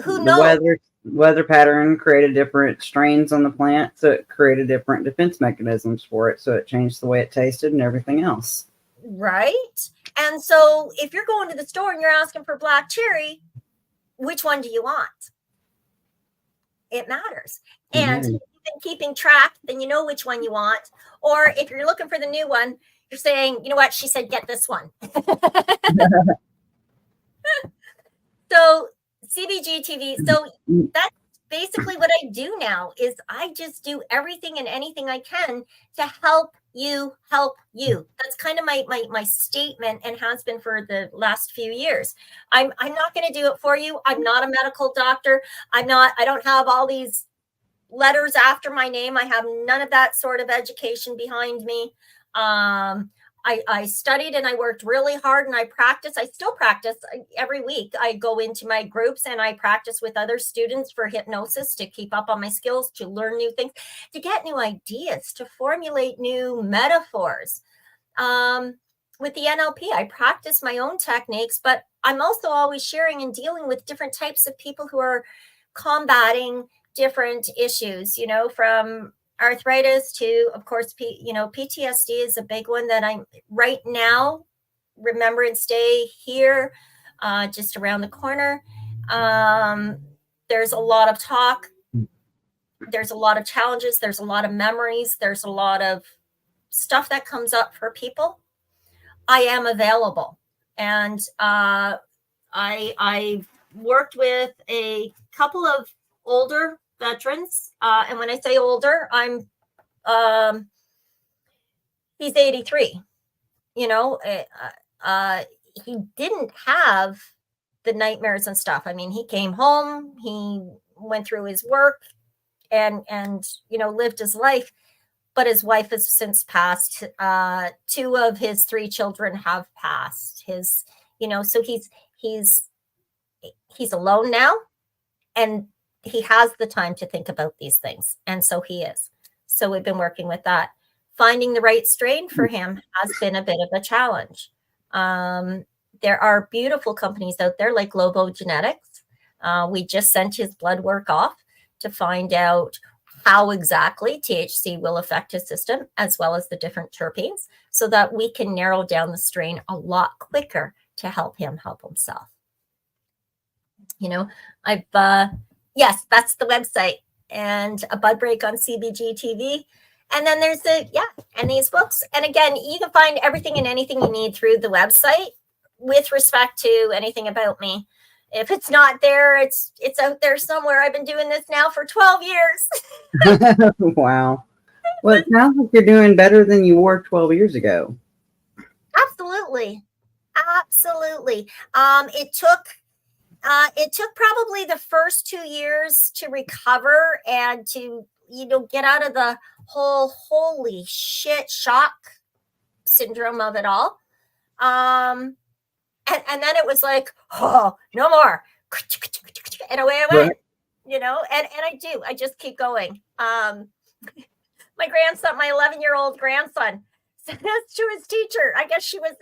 who knows? Weather pattern created different strains on the plant, so it created different defense mechanisms for it. So it changed the way it tasted and everything else. Right. And so if you're going to the store and you're asking for black cherry, which one do you want? It matters. And if you've been keeping track, then you know which one you want. Or if you're looking for the new one, you're saying, you know what? She said, get this one. So CBG TV. So that's basically what I do now is I just do everything and anything I can to help you. That's kind of my statement, and has been for the last few years. I'm not going to do it for you. I'm not a medical doctor. I don't have all these letters after my name. I have none of that sort of education behind me. I studied and I worked really hard, and I practice. I still practice every week. I go into my groups and I practice with other students for hypnosis to keep up on my skills, to learn new things, to get new ideas, to formulate new metaphors. With the NLP, I practice my own techniques, but I'm also always sharing and dealing with different types of people who are combating different issues, from arthritis to, of course, PTSD is a big one that I'm right now. Remembrance Day here, just around the corner. There's a lot of talk. There's a lot of challenges. There's a lot of memories. There's a lot of stuff that comes up for people. I am available. And I worked with a couple of older veterans, and when I say older, he's 83. He didn't have the nightmares and stuff. I mean, he came home, he went through his work and lived his life, but his wife has since passed. 2 of his 3 children have passed. So he's alone now, and he has the time to think about these things. And so he is. So we've been working with that. Finding the right strain for him has been a bit of a challenge. There are beautiful companies out there like Lobo Genetics. We just sent his blood work off to find out how exactly THC will affect his system, as well as the different terpenes, so that we can narrow down the strain a lot quicker to help him help himself. Yes, that's the website, and a bud break on CBG TV. And then there's and these books. And again, you can find everything and anything you need through the website with respect to anything about me. If it's not there, it's out there somewhere. I've been doing this now for 12 years. Wow. Well, it sounds like you're doing better than you were 12 years ago. Absolutely. It took probably the first 2 years to recover and to, get out of the whole holy shit shock syndrome of it all. And then it was like, oh, no more. And away I went, and I just keep going. My grandson, my 11-year-old grandson, said to his teacher, I guess she was,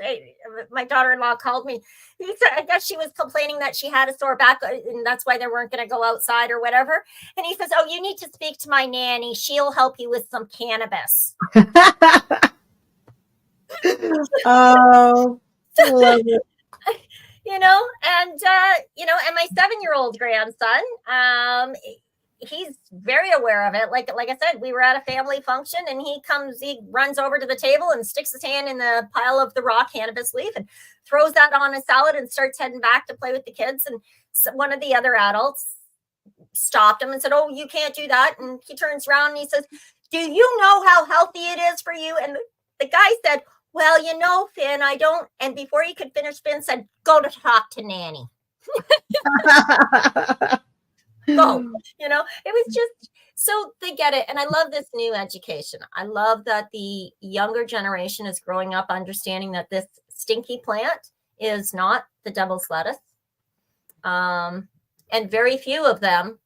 my daughter-in-law called me. He said, I guess she was complaining that she had a sore back and that's why they weren't going to go outside or whatever. And he says, oh, you need to speak to my nanny. She'll help you with some cannabis. Oh, I love it. And my 7-year-old grandson, he's very aware of it. Like I said, we were at a family function and he runs over to the table and sticks his hand in the pile of the raw cannabis leaf and throws that on a salad and starts heading back to play with the kids. And so one of the other adults stopped him and said, "Oh, you can't do that." And he turns around and he says, "Do you know how healthy it is for you?" And the guy said, "Well, you know, Finn, I don't." And before he could finish, Finn said, "Go to talk to Nanny." Go, you know, it was just so they get it. And I love this new education. I love that the younger generation is growing up understanding that this stinky plant is not the devil's lettuce. And very few of them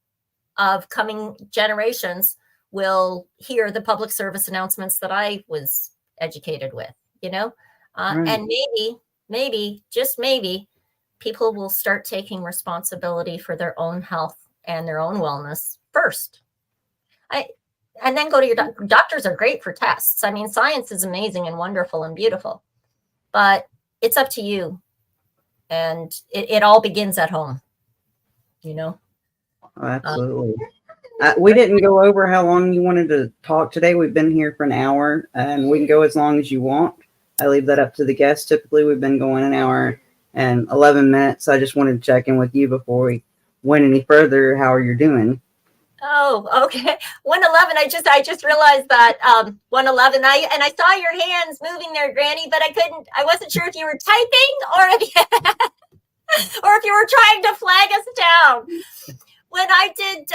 of coming generations will hear the public service announcements that I was educated with, you know, and maybe, just maybe, people will start taking responsibility for their own health and their own wellness first. And then go to your doctors are great for tests. I mean, science is amazing and wonderful and beautiful, but it's up to you. And it all begins at home, you know? Absolutely. We didn't go over how long you wanted to talk today. We've been here for an hour and we can go as long as you want. I leave that up to the guests. Typically, we've been going an hour and 11 minutes. I just wanted to check in with you before we went any further. How are you doing? Oh, okay. 111. I just realized that 111. I saw your hands moving there, Granny, but I wasn't sure if you were typing or if you were trying to flag us down. When I did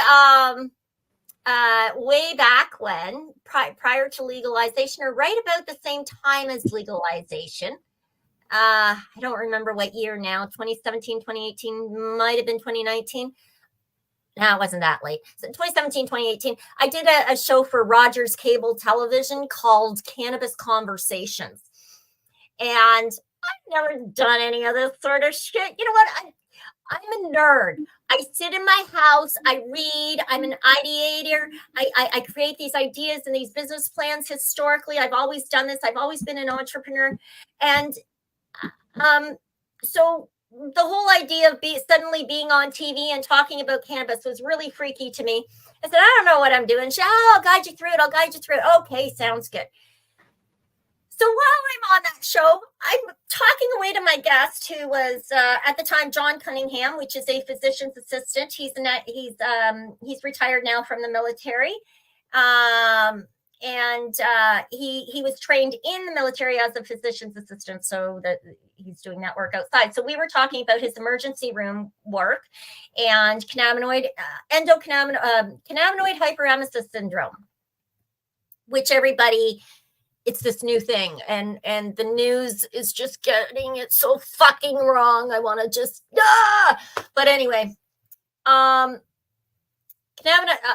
way back when, prior to legalization, or right about the same time as legalization, I don't remember what year now, 2017, 2018, might have been 2019. No, it wasn't that late. So 2017, 2018, I did a show for Rogers Cable Television called Cannabis Conversations. And I've never done any of this sort of shit. You know what? I'm a nerd. I sit in my house. I read. I'm an ideator. I create these ideas and these business plans historically. I've always done this. I've always been an entrepreneur. And so the whole idea of suddenly being on TV and talking about cannabis was really freaky to me. I said, I don't know what I'm doing. She said, I'll guide you through it. Okay, sounds good. So while I'm on that show, I'm talking away to my guest, who was at the time John Cunningham, which is a physician's assistant. He's retired now from the military, and he was trained in the military as a physician's assistant, so that he's doing that work outside. So we were talking about his emergency room work and cannabinoid hyperemesis syndrome, which everybody. It's this new thing, and the news is just getting it so fucking wrong. I want to just But anyway, cannabinoid.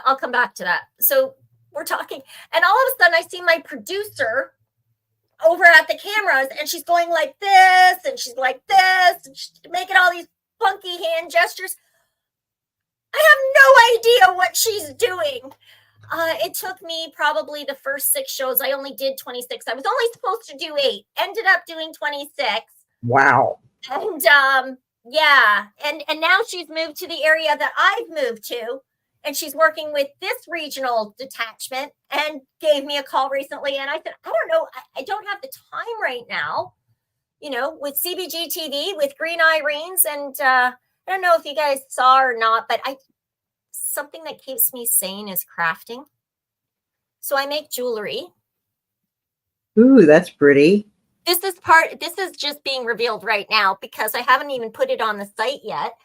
I'll come back to that. So we're talking, and all of a sudden I see my producer over at the cameras, and she's going like this, and she's like this, and she's making all these funky hand gestures. I have no idea what she's doing. It took me probably the first 6 shows. I only did 26. I was only supposed to do 8. Ended up doing 26. Wow. And yeah. And now she's moved to the area that I've moved to. And she's working with this regional detachment and gave me a call recently. And I said, I don't know. I don't have the time right now, you know, with CBG TV, with Green Irenes. And I don't know if you guys saw or not, but something that keeps me sane is crafting. So I make jewelry. Ooh, that's pretty. This is just being revealed right now because I haven't even put it on the site yet.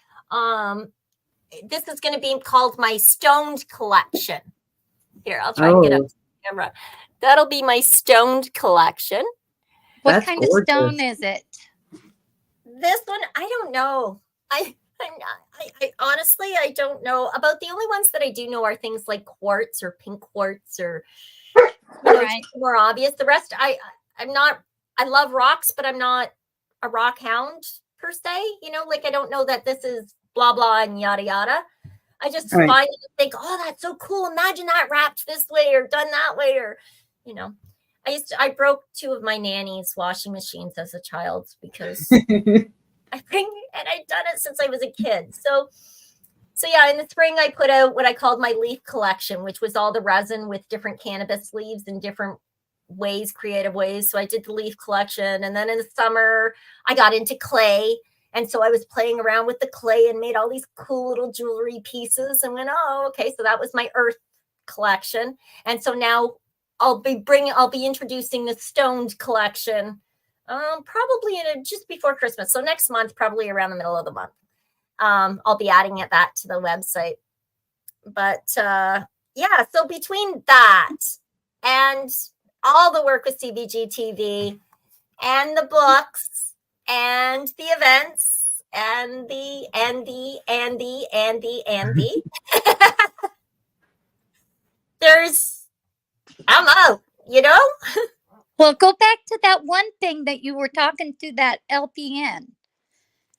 This is going to be called my stoned collection. Here, I'll try and get up to the camera. That'll be my stoned collection. What kind of stone is it? This one, I don't know. I honestly, I don't know. About the only ones that I do know are things like quartz or pink quartz or right. More obvious. The rest, I'm not. I love rocks, but I'm not a rock hound per se. You know, like I don't know that this is blah blah and yada yada. I just find it and think, oh, that's so cool. Imagine that wrapped this way or done that way, or you know. I broke 2 of my nanny's washing machines as a child because. I've done it since I was a kid. So So yeah, in the spring, I put out what I called my leaf collection, which was all the resin with different cannabis leaves in different ways, creative ways. So I did the leaf collection. And then in the summer, I got into clay. And so I was playing around with the clay and made all these cool little jewelry pieces and went, oh, okay. So that was my earth collection. And so now I'll be introducing the stoned collection probably just before Christmas. So next month, probably around the middle of the month. I'll be adding that to the website. But yeah, so between that and all the work with CBG TV and the books and the events and the I'm out, you know? Well, go back to that one thing that you were talking to that LPN.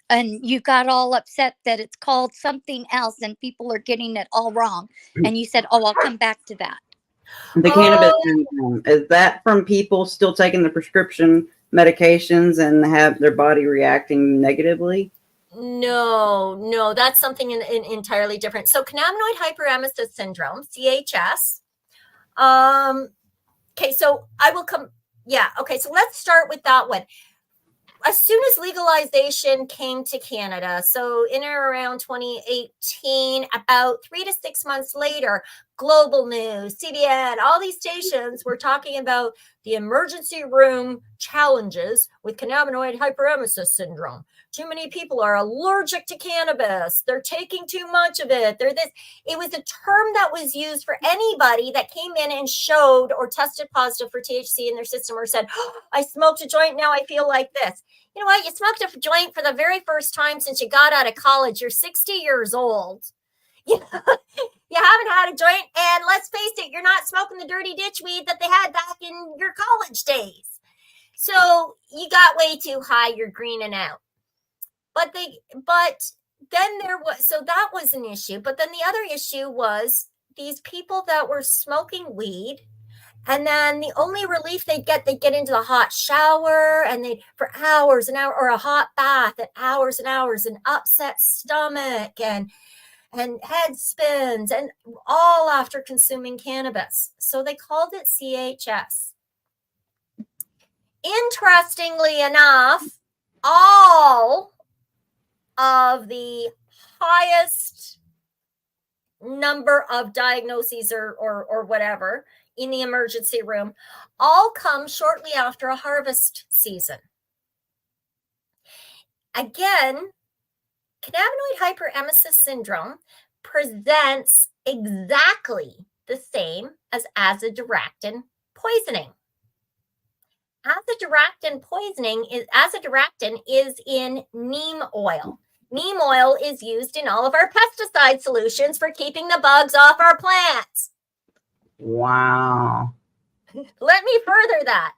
And you got all upset that it's called something else and people are getting it all wrong. And you said, oh, I'll come back to that. The cannabis syndrome, is that from people still taking the prescription medications and have their body reacting negatively? No, that's something entirely different. So cannabinoid hyperemesis syndrome, CHS. Okay, so I will come. Yeah, okay, so let's start with that one. As soon as legalization came to Canada, so in or around 2018, about 3 to 6 months later, Global News, CBN, all these stations were talking about the emergency room challenges with cannabinoid hyperemesis syndrome. Too many people are allergic to cannabis. They're taking too much of it. It was a term that was used for anybody that came in and showed or tested positive for THC in their system or said, oh, I smoked a joint, now I feel like this. You know what? You smoked a joint for the very first time since you got out of college. You're 60 years old. You haven't had a joint. And let's face it, you're not smoking the dirty ditch weed that they had back in your college days. So you got way too high. You're greening out. But then that was an issue. But then the other issue was these people that were smoking weed. And then the only relief they'd get into the hot shower and for hours and hours, or a hot bath at hours and hours, and upset stomach and head spins, and all after consuming cannabis. So they called it CHS. Interestingly enough, all of the highest number of diagnoses or whatever in the emergency room all come shortly after a harvest season. Again, cannabinoid hyperemesis syndrome presents exactly the same as azadirachtin poisoning. Azadirachtin poisoning is in neem oil. Neem oil is used in all of our pesticide solutions for keeping the bugs off our plants. Wow. Let me further that.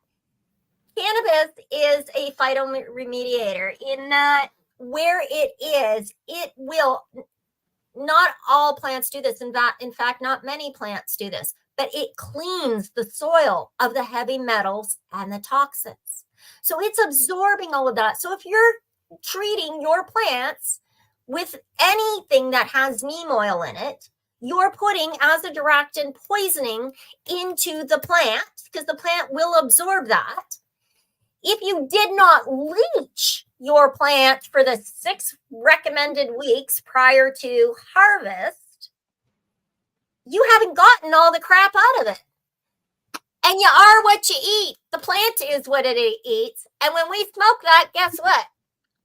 Cannabis is a phytoremediator in that where it will, not all plants do this. In fact, not many plants do this, but it cleans the soil of the heavy metals and the toxins. So it's absorbing all of that. So if you're treating your plants with anything that has neem oil in it, you're putting azadirachtin poisoning into the plant because the plant will absorb that. If you did not leach your plant for the 6 recommended weeks prior to harvest, you haven't gotten all the crap out of it. And you are what you eat. The plant is what it eats. And when we smoke that, guess what?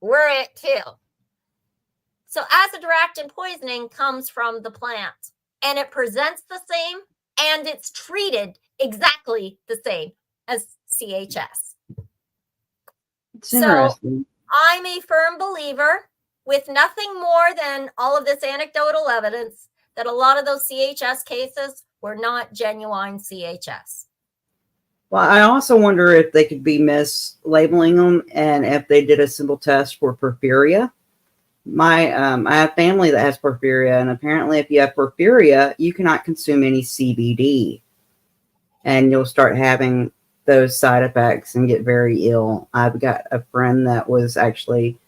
We're it too. So azadirachtin poisoning comes from the plant, and it presents the same, and it's treated exactly the same as CHS. It's interesting. I'm a firm believer, with nothing more than all of this anecdotal evidence, that a lot of those CHS cases were not genuine CHS. Well, I also wonder if they could be mislabeling them, and if they did a simple test for porphyria. I have family that has porphyria, and apparently if you have porphyria, you cannot consume any CBD, and you'll start having those side effects and get very ill. I've got a friend that was actually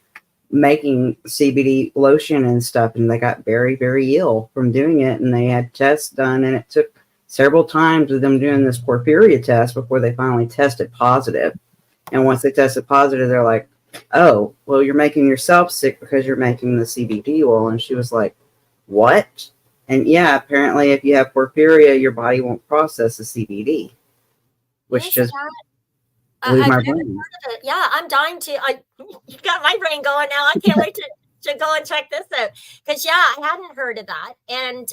making CBD lotion and stuff, and they got very, very ill from doing it. And they had tests done, and it took several times of them doing this porphyria test before they finally tested positive. And once they tested positive, they're like, oh, well, you're making yourself sick because you're making the CBD oil. And she was like, what? And yeah, apparently if you have porphyria, your body won't process the CBD, which just blew my brain. Heard of it. Yeah, I'm dying to. You got my brain going now. I can't wait to go and check this out. Because yeah, I hadn't heard of that, and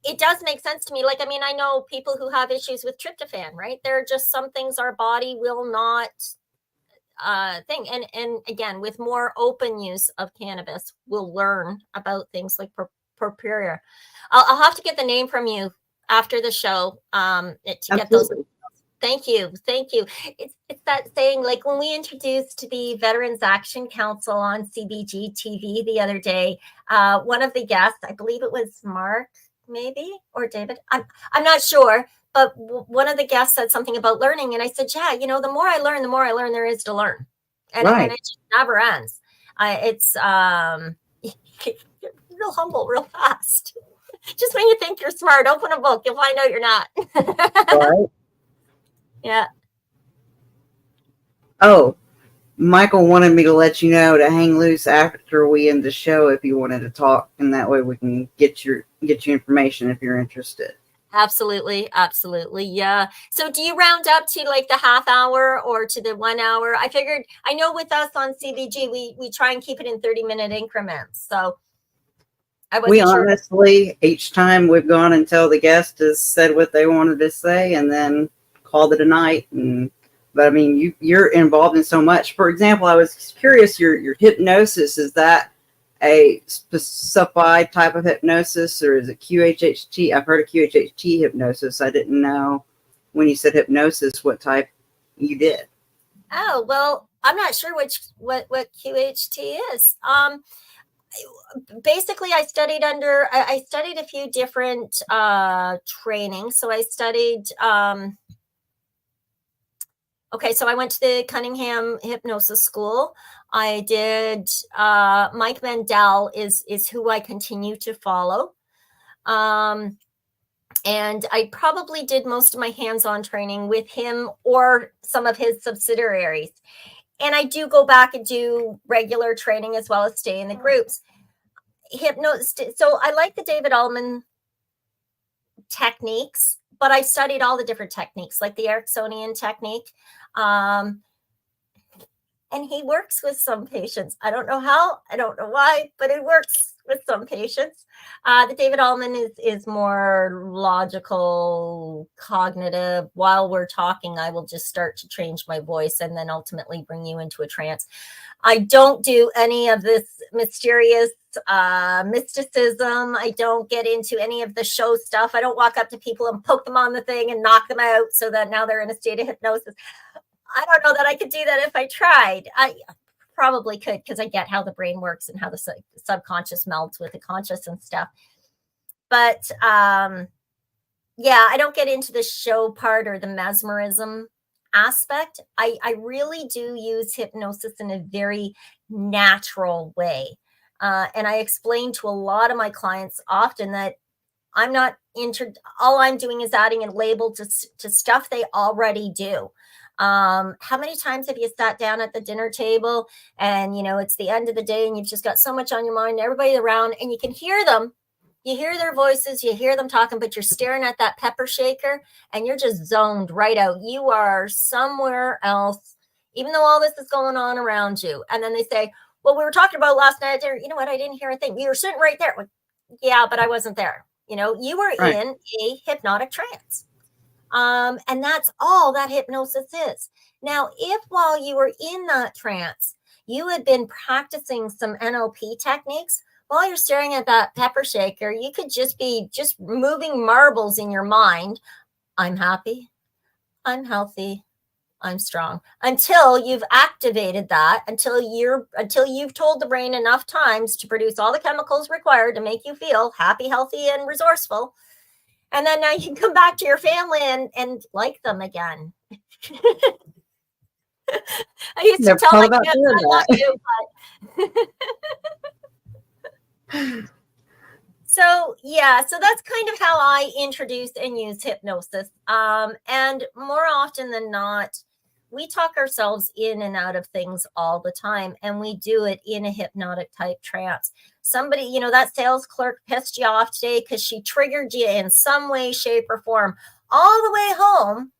it does make sense to me. Like, I mean, I know people who have issues with tryptophan, right? There are just some things our body will not think. And again, with more open use of cannabis, we'll learn about things like porphyria. I'll have to get the name from you after the show to get those. Thank you. It's that saying, like when we introduced the Veterans Action Council on CBG TV the other day, one of the guests, I believe it was Mark, maybe, or David, I'm not sure, but one of the guests said something about learning, and I said, yeah, you know, the more I learn there is to learn, and it just never ends. It's real humble, real fast. Just when you think you're smart, open a book, you'll find out you're not. Right. Yeah. Oh, Michael wanted me to let you know to hang loose after we end the show if you wanted to talk, and that way we can get you information if you're interested. Absolutely. Yeah. So do you round up to like the half hour or to the 1 hour? I figured, I know with us on CBG, we try and keep it in 30-minute increments. So I wasn't sure. Honestly, each time we've gone until the guest has said what they wanted to say and then called it a night. But I mean, you're involved in so much. For example, I was curious, your hypnosis, is that a specified type of hypnosis, or is it QHHT? I've heard of QHHT hypnosis. I didn't know when you said hypnosis what type you did. Oh, well, I'm not sure what QHT is. Basically, I studied a few different trainings. So I studied so I went to the Cunningham Hypnosis School. I did Mike Mandel is who I continue to follow. And I probably did most of my hands-on training with him or some of his subsidiaries. And I do go back and do regular training as well as stay in the groups. So I like the David Allman techniques, but I studied all the different techniques, like the Ericksonian technique. And he works with some patients. I don't know how, I don't know why, but it works with some patients. The David Allman is more logical, cognitive. While we're talking, I will just start to change my voice and then ultimately bring you into a trance. I don't do any of this mysterious mysticism. I don't get into any of the show stuff. I don't walk up to people and poke them on the thing and knock them out so that now they're in a state of hypnosis. I don't know that I could do that if I tried. I probably could, because I get how the brain works and how the subconscious melds with the conscious and stuff. But I don't get into the show part or the mesmerism aspect. I really do use hypnosis in a very natural way. And I explain to a lot of my clients often that I'm not all I'm doing is adding a label to stuff they already do. How many times have you sat down at the dinner table and, you know, it's the end of the day and you've just got so much on your mind, everybody around, and you can hear them, you hear their voices, you hear them talking, but you're staring at that pepper shaker and you're just zoned right out. You are somewhere else, even though all this is going on around you. And then they say, well, we were talking about last night at dinner. You know what? I didn't hear a thing. You were sitting right there. Like, yeah, but I wasn't there. You know, you were in a hypnotic trance. And that's all that hypnosis is. Now, if while you were in that trance, you had been practicing some NLP techniques, while you're staring at that pepper shaker, you could just be moving marbles in your mind. I'm happy. I'm healthy. I'm strong. Until you've activated that, until you've told the brain enough times to produce all the chemicals required to make you feel happy, healthy, and resourceful. And then now you can come back to your family and like them again. I used to tell my kids I love you, So yeah, so that's kind of how I introduce and use hypnosis. And more often than not, we talk ourselves in and out of things all the time, and we do it in a hypnotic type trance. Somebody, you know, that sales clerk pissed you off today because she triggered you in some way, shape, or form. All the way home,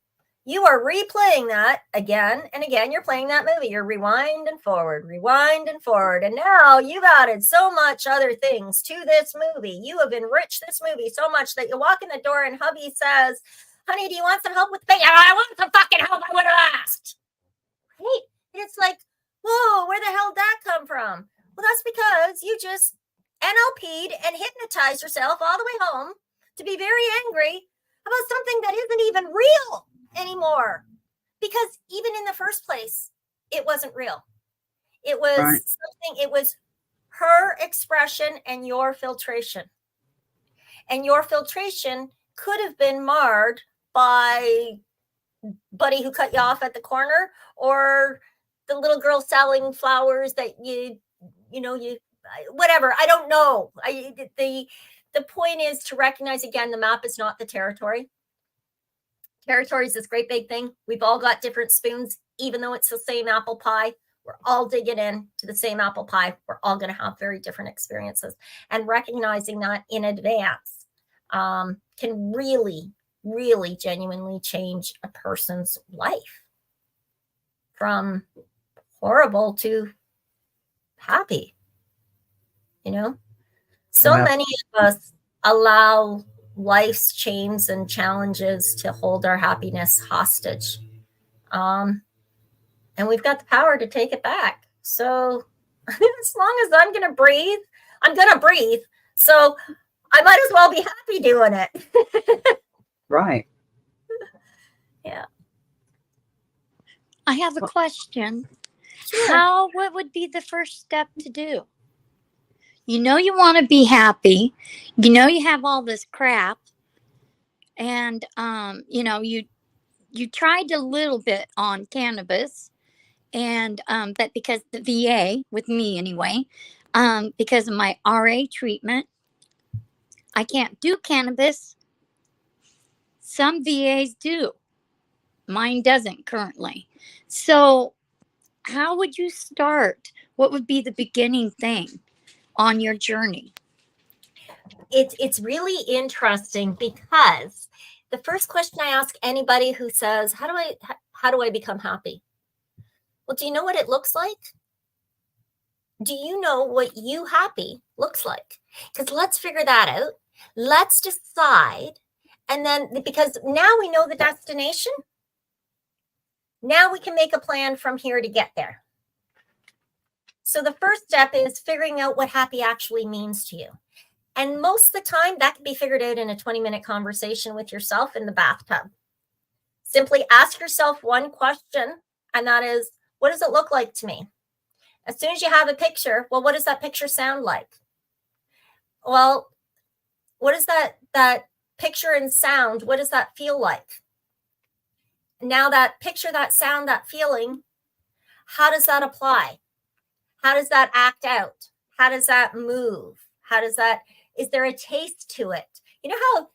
you are replaying that again and again. You're playing that movie. You're rewind and forward. And now you've added so much other things to this movie. You have enriched this movie so much that you walk in the door and hubby says, honey, do you want some help with the baby? I want some fucking help. I would have asked. Right? And it's like, whoa, where the hell did that come from? Well, that's because you just NLP'd and hypnotized yourself all the way home to be very angry about something that isn't even real anymore, because even in the first place, it wasn't real. It was something, it was her expression and your filtration. And your filtration could have been marred by buddy who cut you off at the corner, or the little girl selling flowers that you whatever. I don't know. The point is to recognize, again, the map is not the territory. Territory is this great big thing. We've all got different spoons, even though it's the same apple pie. We're all digging in to the same apple pie. We're all going to have very different experiences. And recognizing that in advance can really, really genuinely change a person's life from horrible to happy. You know, so many of us allow life's chains and challenges to hold our happiness hostage. And we've got the power to take it back. So as long as I'm going to breathe, I'm going to breathe. So I might as well be happy doing it. Right. Yeah. I have a question. Sure. What would be the first step to do? You know, you want to be happy. You know, you have all this crap. And, you know, you tried a little bit on cannabis, and but because the VA, with me anyway, because of my RA treatment, I can't do cannabis. Some VAs do. Mine doesn't currently. So how would you start? What would be the beginning thing on your journey? It's really interesting, because the first question I ask anybody who says, how do I become happy? Well, do you know what it looks like? Do you know what you happy looks like? Because let's figure that out. Let's decide. And then, because now we know the destination, now we can make a plan from here to get there. So the first step is figuring out what happy actually means to you. And most of the time, that can be figured out in a 20-minute conversation with yourself in the bathtub. Simply ask yourself one question, and that is, what does it look like to me? As soon as you have a picture, well, what does that picture sound like? Well, what is that picture and sound? What does that feel like? Now that picture, that sound, that feeling, how does that apply? How does that act out? How does that move? Is there a taste to it? You know how,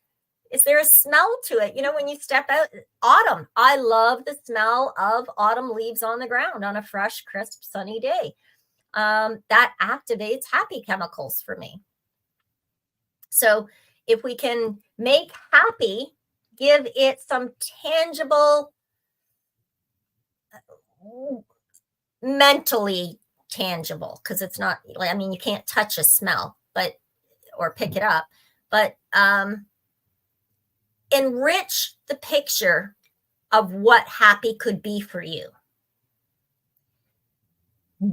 is there a smell to it? You know, when you step out, autumn, I love the smell of autumn leaves on the ground on a fresh, crisp, sunny day. That activates happy chemicals for me. So if we can make happy, give it some tangible, mentally tangible, because it's not, I mean, you can't touch a smell, but, or pick it up, but enrich the picture of what happy could be for you.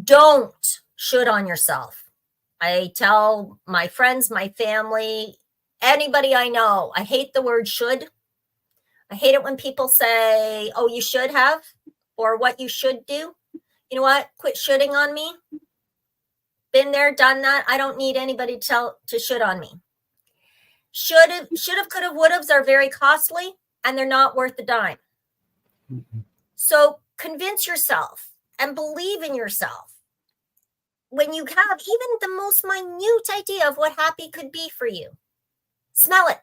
Don't should on yourself. I tell my friends, my family, anybody I know, I hate the word should. I hate it when people say, oh, you should have, or what you should do. You know what? Quit shoulding on me. Been there, done that. I don't need anybody to should on me. Should have, could have, would haves are very costly, and they're not worth a dime. Mm-hmm. So convince yourself and believe in yourself when you have even the most minute idea of what happy could be for you, smell it,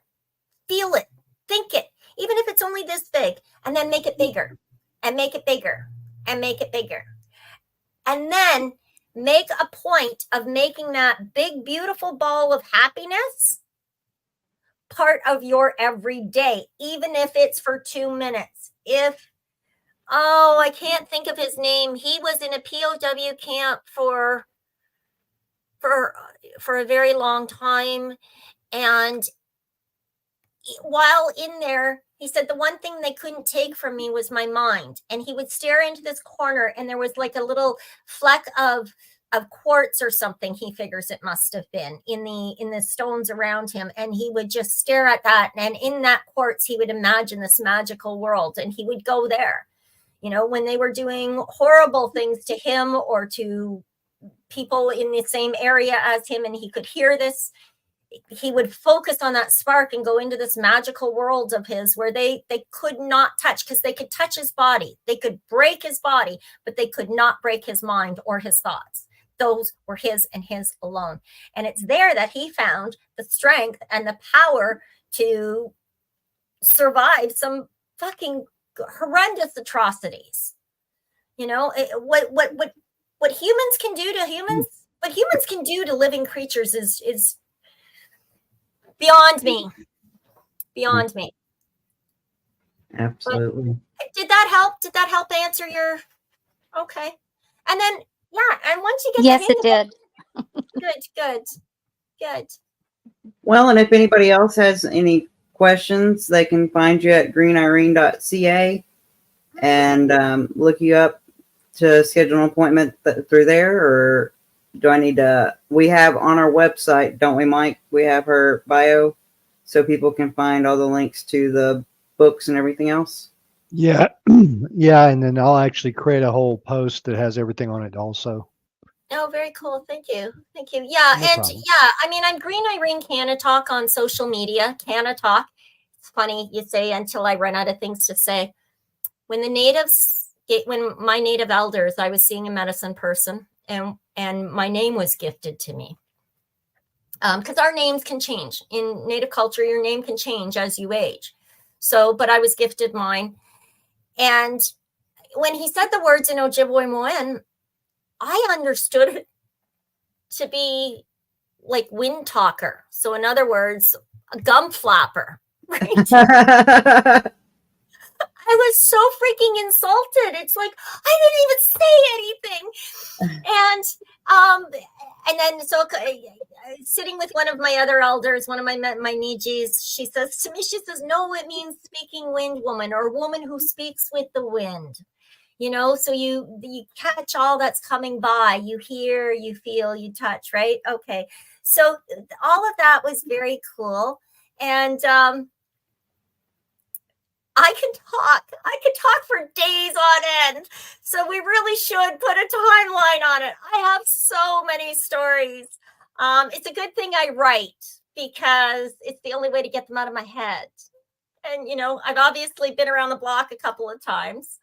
feel it, think it, even if it's only this big, and then make it bigger and make it bigger and make it bigger. And then make a point of making that big, beautiful ball of happiness part of your everyday, even if it's for 2 minutes. I can't think of his name. He was in a POW camp for a very long time. And while in there, he said, the one thing they couldn't take from me was my mind. And he would stare into this corner, and there was like a little fleck of quartz or something, he figures it must have been, in the stones around him. And he would just stare at that. And in that quartz, he would imagine this magical world, and he would go there. You know, when they were doing horrible things to him or to people in the same area as him, and he could hear this, he would focus on that spark and go into this magical world of his where they could not touch, because they could touch his body. They could break his body, but they could not break his mind or his thoughts. Those were his and his alone. And it's there that he found the strength and the power to survive some fucking horrendous atrocities. You know, what humans can do to humans, what humans can do to living creatures is beyond me. Beyond me. Absolutely. But did that help? Did that help answer your? Okay. And then, yeah, and once you get Yes, it did. Good. Well, and if anybody else has any questions, they can find you at greenirene.ca and look you up to schedule an appointment through there. Or do I need to? We have on our website, don't we, Mike? We have her bio so people can find all the links to the books and everything else. Yeah. Yeah. And then I'll actually create a whole post that has everything on it also. Oh, very cool. Thank you. Yeah. No problem. Yeah, I mean, I'm Green Irene Canatalk on social media. Canatalk. It's funny you say until I run out of things to say. When my native elders, I was seeing a medicine person, and my name was gifted to me. Because our names can change. In Native culture, your name can change as you age. So, but I was gifted mine. And when he said the words in Ojibwe Moen, I understood it to be like wind talker. So in other words, a gum flapper. Right? I was so freaking insulted. It's like, I didn't even say anything. And then so sitting with one of my other elders, one of my Nijis, she says, no, it means speaking wind woman, or woman who speaks with the wind. You know, so you catch all that's coming by, you hear, you feel, you touch, right? Okay. So all of that was very cool. And I could talk for days on end. So we really should put a timeline on it. I have so many stories. It's a good thing I write, because it's the only way to get them out of my head. And, you know, I've obviously been around the block a couple of times.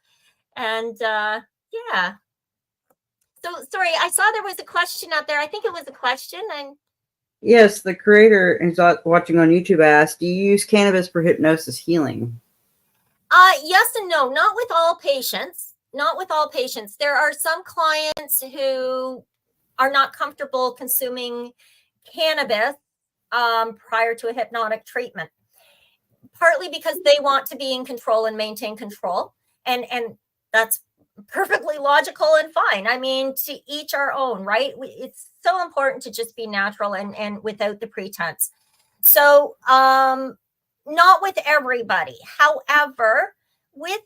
And yeah. So sorry, I saw there was a question out there. I think it was a question. Yes, the creator who's watching on YouTube asked, do you use cannabis for hypnosis healing? Yes and no. Not with all patients. Not with all patients. There are some clients who are not comfortable consuming cannabis prior to a hypnotic treatment, partly because they want to be in control and maintain control. And that's perfectly logical and fine. I mean, to each our own, right? It's so important to just be natural and without the pretense. So, not with everybody. However, with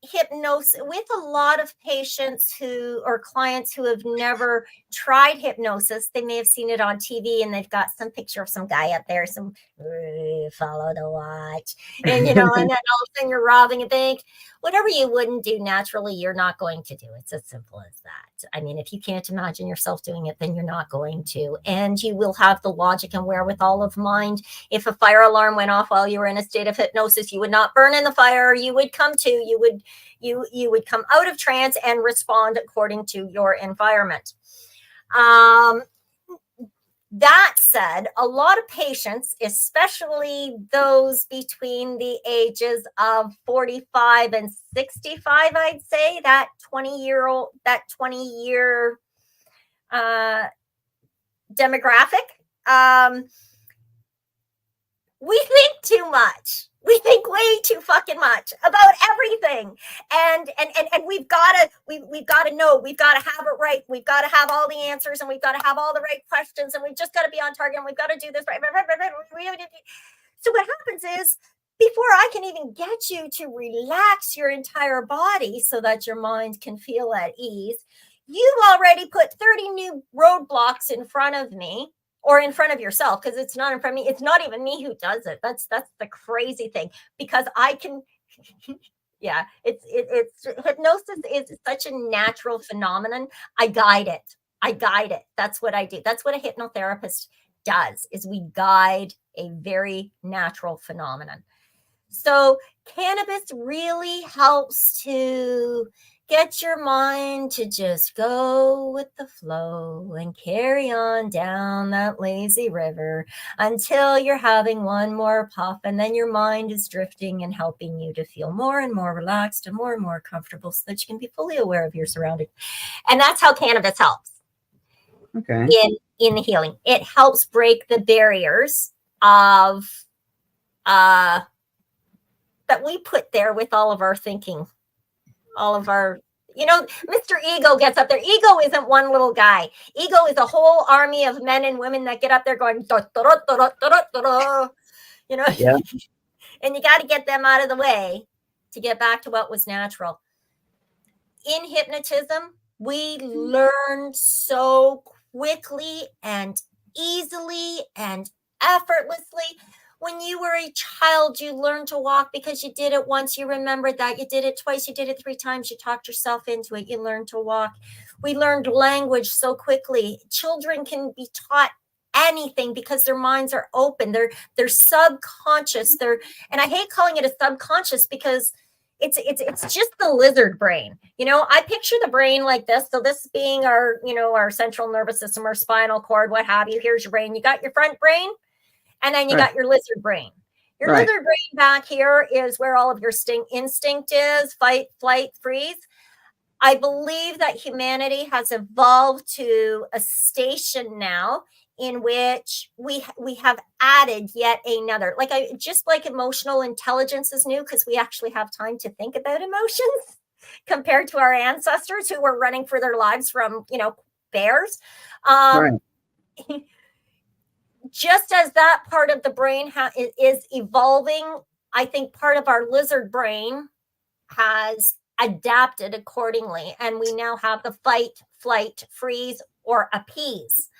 hypnosis, with a lot of patients or clients who have never tried hypnosis, they may have seen it on TV and they've got some picture of some guy up there, some follow the watch, and you know, and then all of a sudden you're robbing a bank. Whatever you wouldn't do naturally, you're not going to do. It's as simple as that. I mean, if you can't imagine yourself doing it, then you're not going to. And you will have the logic and wherewithal of mind. If a fire alarm went off while you were in a state of hypnosis, you would not burn in the fire. You would come to, you would come out of trance and respond according to your environment. That said, a lot of patients, especially those between the ages of 45 and 65, I'd say that 20-year demographic, we think too much. We think way too fucking much about everything. And we've got to know, we've got to have it right. We've got to have all the answers, and we've got to have all the right questions, and we've just got to be on target, and we've got to do this right. So what happens is, before I can even get you to relax your entire body so that your mind can feel at ease, you've already put 30 new roadblocks in front of me. Or in front of yourself, because it's not in front of me. It's not even me who does it. That's the crazy thing, because I can. Yeah, it's hypnosis is such a natural phenomenon. I guide it. That's what I do. That's what a hypnotherapist does. Is we guide a very natural phenomenon. So cannabis really helps to get your mind to just go with the flow and carry on down that lazy river until you're having one more puff, and then your mind is drifting and helping you to feel more and more relaxed and more comfortable so that you can be fully aware of your surroundings. And that's how cannabis helps. Okay. In the healing. It helps break the barriers of that we put there with all of our thinking. All of our, Mr. Ego gets up there. Ego isn't one little guy. Ego is a whole army of men and women that get up there going, da, da, da, da, da, da, da, Yeah. And you got to get them out of the way to get back to what was natural. In hypnotism, we learn so quickly and easily and effortlessly. When you were a child, you learned to walk because you did it once. You remembered that. You did it twice. You did it 3 times. You talked yourself into it. You learned to walk. We learned language so quickly. Children can be taught anything because their minds are open. They're subconscious. And I hate calling it a subconscious because it's just the lizard brain. I picture the brain like this. So this being our central nervous system, our spinal cord, what have you. Here's your brain. You got your front brain. And then you got your lizard brain. Your lizard brain back here is where all of your instinct is, fight, flight, freeze. I believe that humanity has evolved to a station now in which we have added yet another. Just like emotional intelligence is new because we actually have time to think about emotions compared to our ancestors who were running for their lives from, bears. Just as that part of the brain is evolving, I think part of our lizard brain has adapted accordingly. And we now have the fight, flight, freeze, or appease.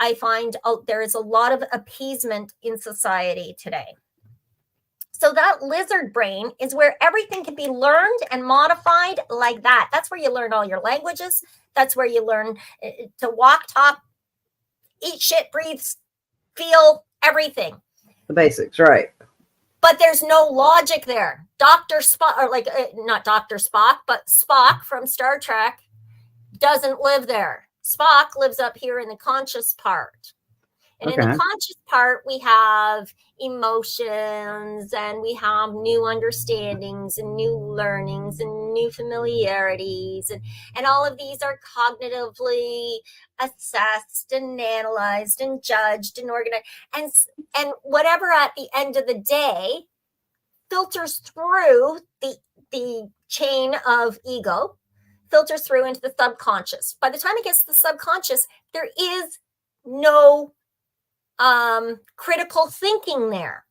I find there is a lot of appeasement in society today. So that lizard brain is where everything can be learned and modified like that. That's where you learn all your languages. That's where you learn to walk, talk, eat shit, breathe, feel, everything. The basics, right. But there's no logic there. Dr. Spock, or not Dr. Spock, but Spock from Star Trek doesn't live there. Spock lives up here in the conscious part. And in the conscious part, we have emotions and we have new understandings and new learnings and new familiarities. And all of these are cognitively assessed and analyzed and judged and organized. And whatever at the end of the day filters through the chain of ego, filters through into the subconscious. By the time it gets to the subconscious, there is no critical thinking there.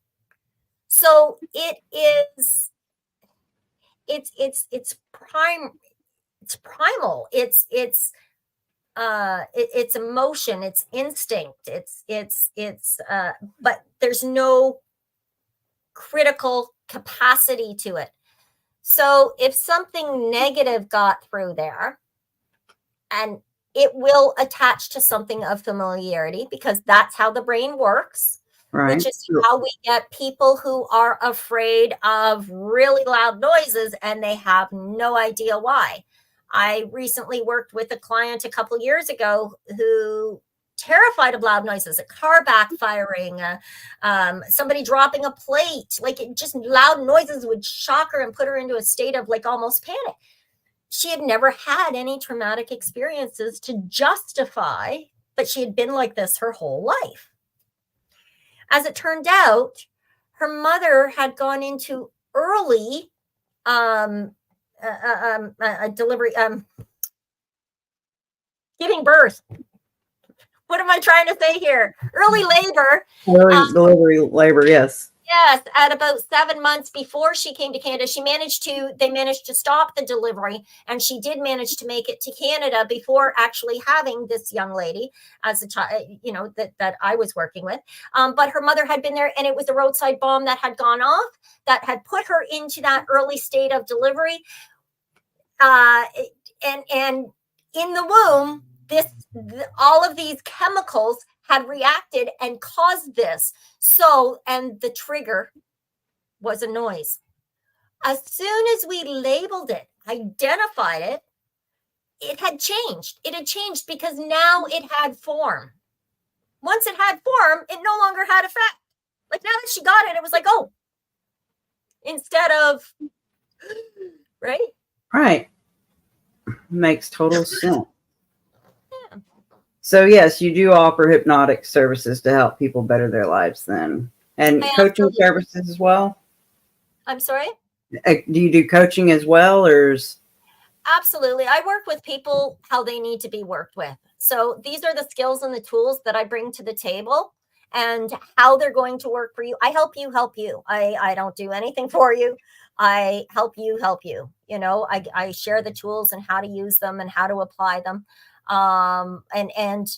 So it's primal. It's emotion, it's instinct, but there's no critical capacity to it. So if something negative got through there, and it will attach to something of familiarity because that's how the brain works, which is how we get people who are afraid of really loud noises and they have no idea why. I recently worked with a client a couple years ago who terrified of loud noises, a car backfiring, somebody dropping a plate, like it just loud noises would shock her and put her into a state of like almost panic. She had never had any traumatic experiences to justify, but she had been like this her whole life. As it turned out, her mother had gone into early delivery, giving birth. What am I trying to say here? Early labor. Early delivery labor, yes. Yes, at about 7 months before she came to Canada, they managed to stop the delivery, and she did manage to make it to Canada before actually having this young lady as a child, that I was working with. But her mother had been there, and it was a roadside bomb that had gone off that had put her into that early state of delivery. And in the womb, all of these chemicals had reacted and caused this. So, and the trigger was a noise. As soon as we labeled it, identified it, it had changed. It had changed because now it had form. Once it had form, it no longer had effect. Like now that she got it, it was like, oh, instead of, right? Right. Makes total sense. So yes, you do offer hypnotic services to help people better their lives then. And coaching services as well? I'm sorry? Do you do coaching as well, or Absolutely. I work with people how they need to be worked with. So these are the skills and the tools that I bring to the table and how they're going to work for you. I help you help you. I don't do anything for you. I help you help you. I share the tools and how to use them and how to apply them. And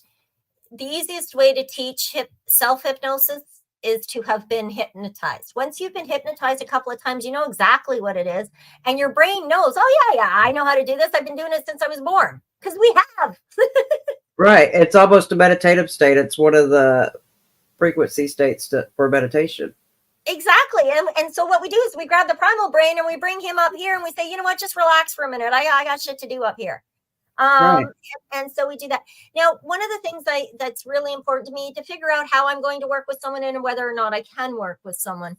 the easiest way to teach self-hypnosis is to have been hypnotized. Once you've been hypnotized a couple of times, you know exactly what it is. And your brain knows, oh yeah, I know how to do this. I've been doing it since I was born, because we have. Right. It's almost a meditative state. It's one of the frequency states for meditation. Exactly. And so what we do is we grab the primal brain and we bring him up here and we say, you know what, just relax for a minute. I got shit to do up here. Right. And so we do that. Now, one of the things that's really important to me to figure out how I'm going to work with someone and whether or not I can work with someone.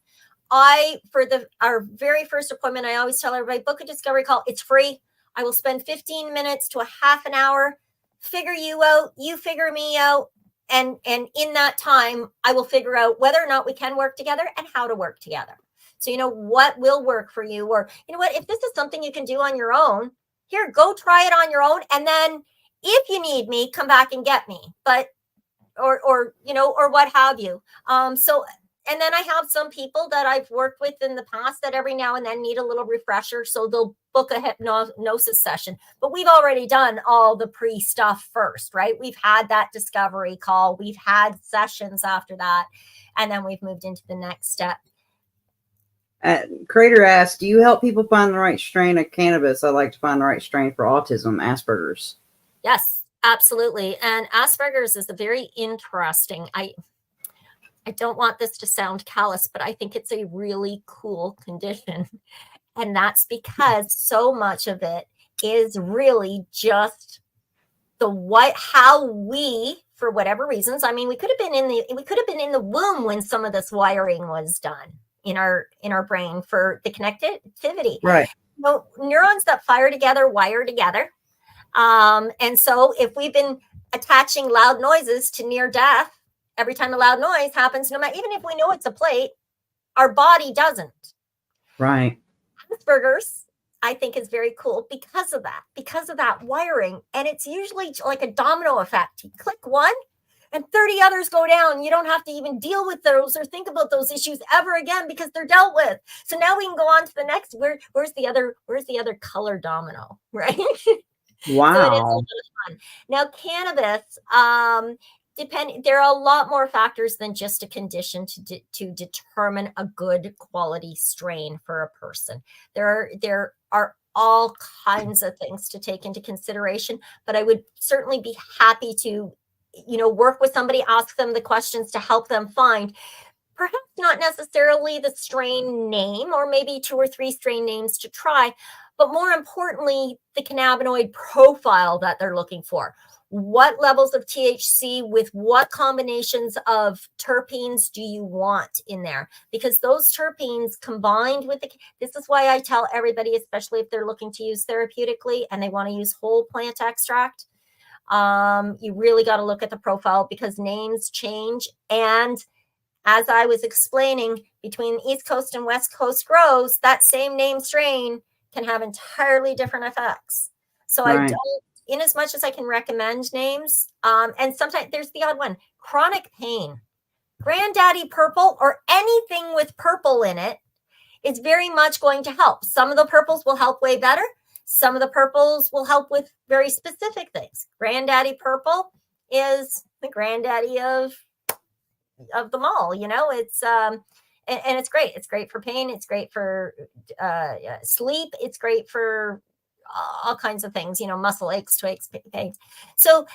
For our very first appointment, I always tell everybody, book a discovery call. It's free. I will spend 15 minutes to a half an hour, figure you out, you figure me out. And in that time, I will figure out whether or not we can work together and how to work together. So, what will work for you, or, if this is something you can do on your own, here, go try it on your own. And then if you need me, come back and get me, or what have you. And then I have some people that I've worked with in the past that every now and then need a little refresher. So they'll book a hypnosis session, but we've already done all the pre-stuff first, right? We've had that discovery call. We've had sessions after that. And then we've moved into the next step. Crater asks, do you help people find the right strain of cannabis? I like to find the right strain for autism, Asperger's. Yes, absolutely. And Asperger's is a very interesting, I don't want this to sound callous, but I think it's a really cool condition. And that's because so much of it is really just how we, for whatever reasons, I mean, we could have been in the womb when some of this wiring was done in our brain for the connectivity. Right. Neurons that fire together wire together. And so if we've been attaching loud noises to near death, every time a loud noise happens, even if we know it's a plate, our body doesn't. Right. Asperger's, I think, is very cool because of that wiring. And it's usually like a domino effect. You click one and 30 others go down. You don't have to even deal with those or think about those issues ever again because they're dealt with. So now we can go on to the next. Where's the other color domino, right? Wow. So it is a lot of fun. Now, cannabis, there are a lot more factors than just a condition to determine a good quality strain for a person. There are all kinds of things to take into consideration, but I would certainly be happy to work with somebody, ask them the questions to help them find perhaps not necessarily the strain name, or maybe 2 or 3 strain names to try, but more importantly, the cannabinoid profile that they're looking for. What levels of THC with what combinations of terpenes do you want in there? Because those terpenes combined with this is why I tell everybody, especially if they're looking to use therapeutically and they want to use whole plant extract, you really got to look at the profile because names change. And as I was explaining, between East Coast and West Coast grows, that same name strain can have entirely different effects. So I don't, in as much as I can recommend names, and sometimes there's the odd one, chronic pain, Granddaddy Purple or anything with purple in it is very much going to help. Some of the purples will help way better. Some of the purples will help with very specific things. Granddaddy Purple is the granddaddy of them all, you know. It's and it's great. It's great for pain. It's great for sleep. It's great for all kinds of things, you know, muscle aches, twigs, pains. So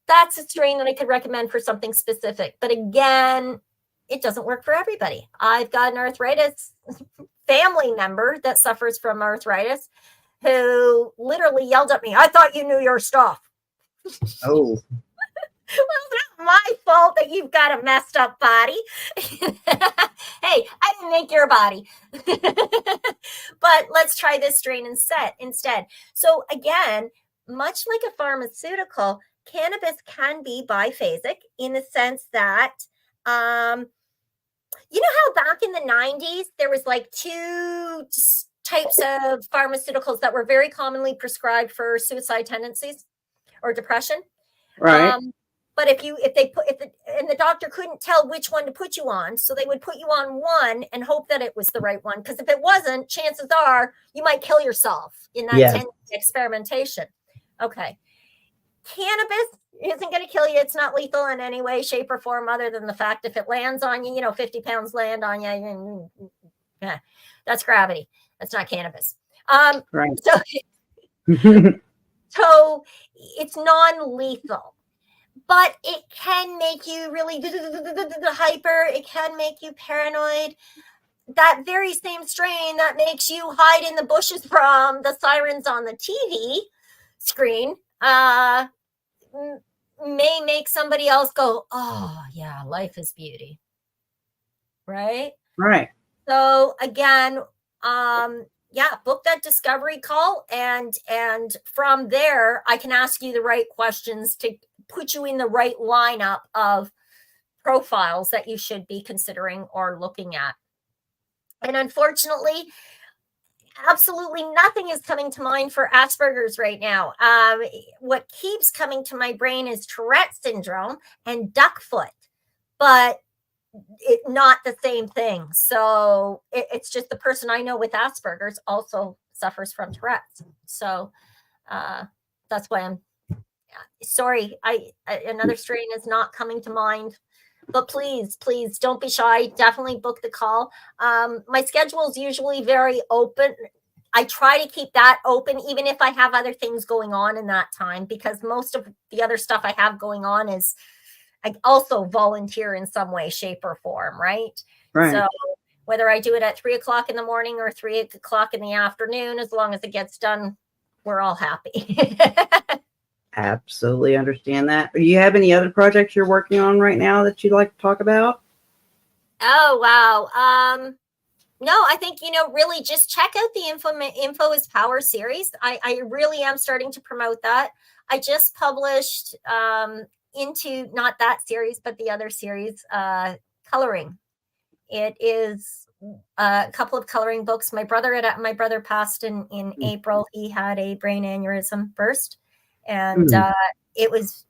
that's a strain that I could recommend for something specific. But again, it doesn't work for everybody. I've got an arthritis family member that suffers from arthritis who literally yelled at me, "I thought you knew your stuff." Oh. Well, it's not my fault that you've got a messed up body. Hey, I didn't make your body. But let's try this strain instead. So again, much like a pharmaceutical, cannabis can be biphasic in the sense that, you know how back in the 90s, there was like two types of pharmaceuticals that were very commonly prescribed for suicide tendencies or depression? Right. But if the doctor couldn't tell which one to put you on, so they would put you on one and hope that it was the right one. Because if it wasn't, chances are you might kill yourself in that 10-year experimentation. Okay. Cannabis isn't going to kill you. It's not lethal in any way, shape, or form, other than the fact if it lands on you, you know, 50 pounds land on you. Yeah, that's gravity. That's not cannabis. Right. So it's non-lethal. But it can make you really hyper. It can make you paranoid. That very same strain that makes you hide in the bushes from the sirens on the TV screen may make somebody else go, "Oh, yeah, life is beauty." Right? Right. So again, book that discovery call. And from there, I can ask you the right questions to put you in the right lineup of profiles that you should be considering or looking at. And unfortunately, absolutely nothing is coming to mind for Asperger's right now. What keeps coming to my brain is Tourette syndrome and duck foot, but it's not the same thing. So it's just the person I know with Asperger's also suffers from Tourette's. So that's why I'm sorry. Another strain is not coming to mind, but please don't be shy. Definitely book the call. My schedule is usually very open. I try to keep that open, even if I have other things going on in that time, because most of the other stuff I have going on is I also volunteer in some way, shape, or form, right? So whether I do it at 3:00 in the morning or 3:00 in the afternoon, as long as it gets done, we're all happy. Absolutely understand that. Do you have any other projects you're working on right now that you'd like to talk about? Oh, wow. No, I think, really just check out the Info is Power series. I really am starting to promote that. I just published into not that series, but the other series, Coloring. It is a couple of coloring books. My brother passed in April. He had a brain aneurysm burst. And it was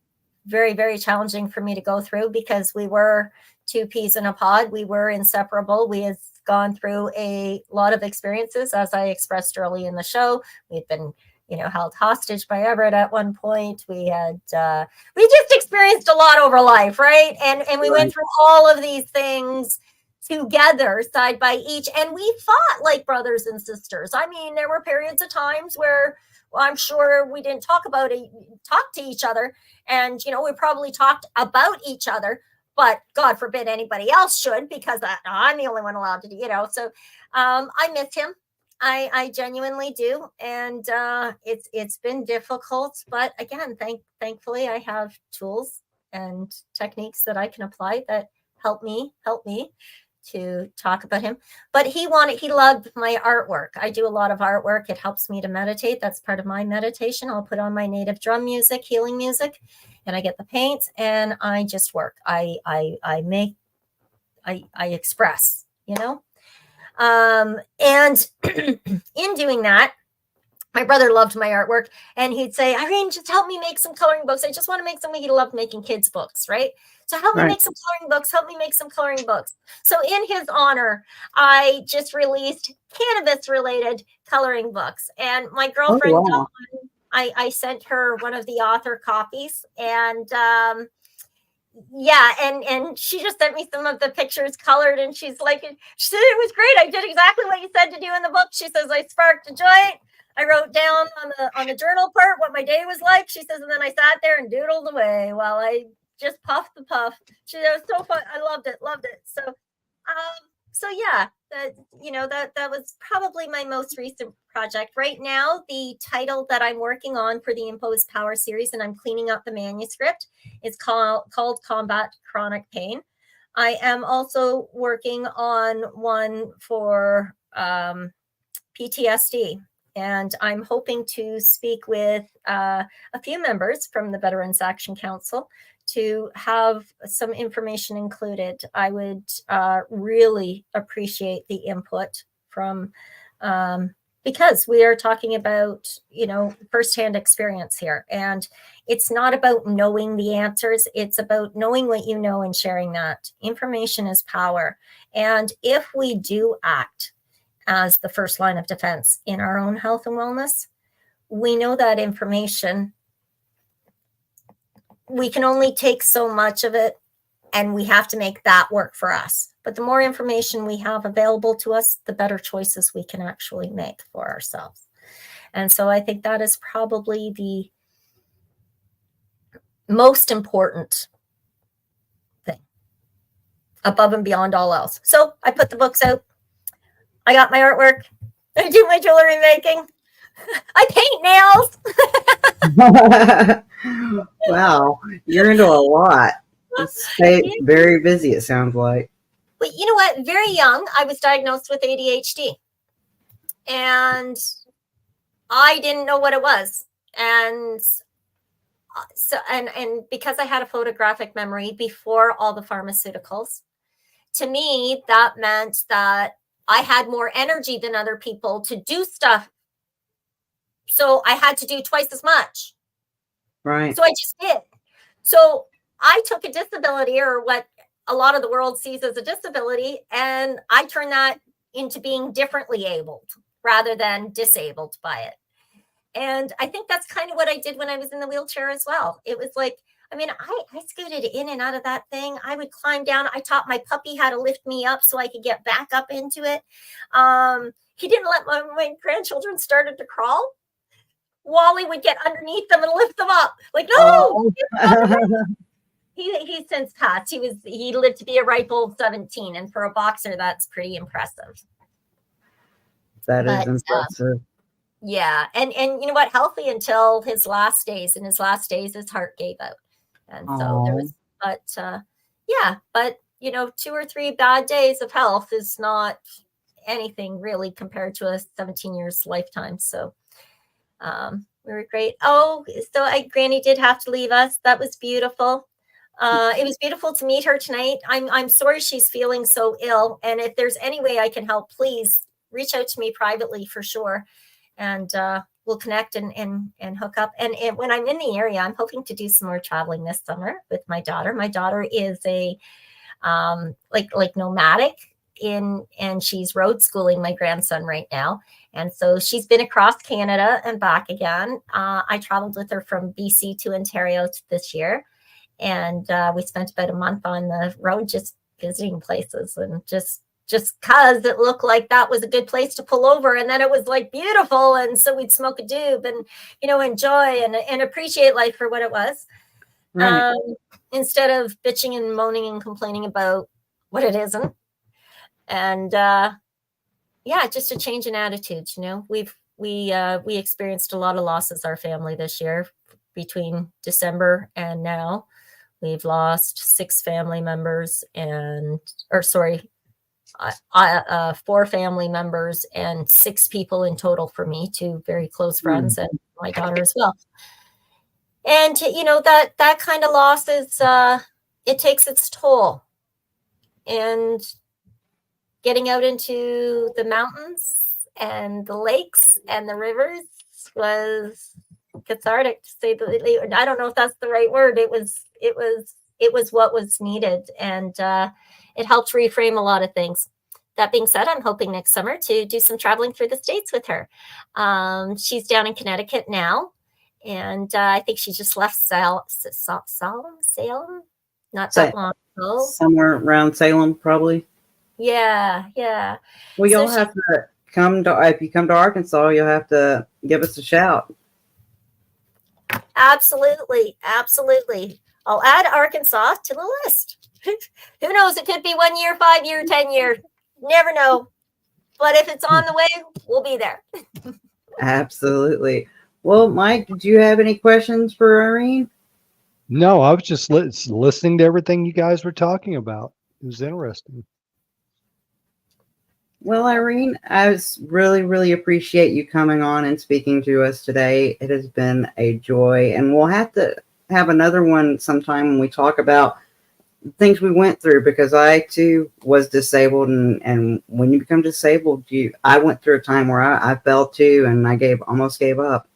very, very challenging for me to go through because we were two peas in a pod. We were inseparable. We had gone through a lot of experiences, as I expressed early in the show. We'd been, held hostage by Everett at one point. We just experienced a lot over life, right? And we went through all of these things together, side by each, and we fought like brothers and sisters. I mean, there were periods of times where I'm sure we didn't talk to each other. And, we probably talked about each other, but God forbid anybody else should, because I'm the only one allowed to do, So I miss him. I genuinely do, and it's been difficult, but again, thankfully I have tools and techniques that I can apply that help me to talk about him. But he loved my artwork. I do a lot of artwork. It helps me to meditate. That's part of my meditation. I'll put on my native drum music, healing music, and I get the paints and I just work. I make, I express, you know. And in doing that, my brother loved my artwork, and he'd say, Irene, just help me make some coloring books. I just want to make something. He loved making kids' books, right? So help me make some coloring books. Help me make some coloring books. So in his honor, I just released cannabis-related coloring books. And my girlfriend, got one. I sent her one of the author copies, and yeah, and she just sent me some of the pictures colored, and she's like, she said it was great. I did exactly what you said to do in the book. She says I sparked a joint. I wrote down on the journal part what my day was like. She says, and then I sat there and doodled away while I just puffed the puff. She said it was so fun. I loved it. So yeah, that was probably my most recent project. Right now, the title that I'm working on for the Imposed Power series, and I'm cleaning up the manuscript, is called Combat Chronic Pain. I am also working on one for PTSD, and I'm hoping to speak with a few members from the Veterans Action Council to have some information included. I would really appreciate the input from, because we are talking about, firsthand experience here. And it's not about knowing the answers. It's about knowing what you know and sharing that. Information is power. And if we do act as the first line of defense in our own health and wellness, we know that information, we can only take so much of it, and we have to make that work for us. But the more information we have available to us, the better choices we can actually make for ourselves. And so I think that is probably the most important thing, above and beyond all else. So I put the books out. I got my artwork. I do my jewelry making. I paint nails. Wow, you're into a lot. Stay very busy, it sounds like. But you know what? Very young, I was diagnosed with ADHD. And I didn't know what it was. And so, and because I had a photographic memory before all the pharmaceuticals, to me, that meant that I had more energy than other people to do stuff. So I had to do twice as much. Right. So I just did. So I took a disability, or what a lot of the world sees as a disability, and I turned that into being differently abled rather than disabled by it. And I think that's kind of what I did when I was in the wheelchair as well. It was like, I mean, I scooted in and out of that thing. I would climb down. I taught my puppy how to lift me up so I could get back up into it. He didn't let my grandchildren started to crawl. Wally would get underneath them and lift them up. Like, no. Oh. He's since passed. He lived to be a ripe old 17, and for a boxer, that's pretty impressive. That is impressive. Yeah, and you know what? Healthy until his last days. In his last days, his heart gave out, and so there was. But yeah, but 2 or 3 bad days of health is not anything really compared to a 17 years lifetime. So. We were great. Oh, so Granny did have to leave us. That was beautiful. It was beautiful to meet her tonight. I'm sorry she's feeling so ill. And if there's any way I can help, please reach out to me privately for sure. And we'll connect and hook up. And when I'm in the area, I'm hoping to do some more traveling this summer with my daughter. My daughter is a like nomadic and she's road schooling my grandson right now. And so she's been across Canada and back again. I traveled with her from BC to Ontario this year. And we spent about a month on the road just visiting places, and just because it looked like that was a good place to pull over. And then it was like beautiful. And so we'd smoke a doob and, enjoy and appreciate life for what it was. Right. Instead of bitching and moaning and complaining about what it isn't. And, yeah, just a change in attitudes. We experienced a lot of losses, our family, this year. Between December and now, we've lost 6 family members four family members and 6 people in total for me, 2 very close friends and my daughter as well. And that kind of loss is it takes its toll. And getting out into the mountains and the lakes and the rivers was cathartic, to say the least. I don't know if that's the right word. It was what was needed, and it helped reframe a lot of things. That being said, I'm hoping next summer to do some traveling through the States with her. She's down in Connecticut now, and I think she just left Salem, not that long ago. Somewhere around Salem, probably. Yeah. Well, you'll have to if you come to Arkansas, you'll have to give us a shout. Absolutely. I'll add Arkansas to the list. Who knows? It could be 1 year, 5 year, 10 year. Never know. But if it's on the way, we'll be there. Absolutely. Well, Mike, did you have any questions for Irene? No, I was just listening to everything you guys were talking about. It was interesting. Well, Irene, I really, really appreciate you coming on and speaking to us today. It has been a joy, and we'll have to have another one sometime when we talk about things we went through, because I too was disabled, and when you become disabled, I went through a time where I fell too, and I almost gave up.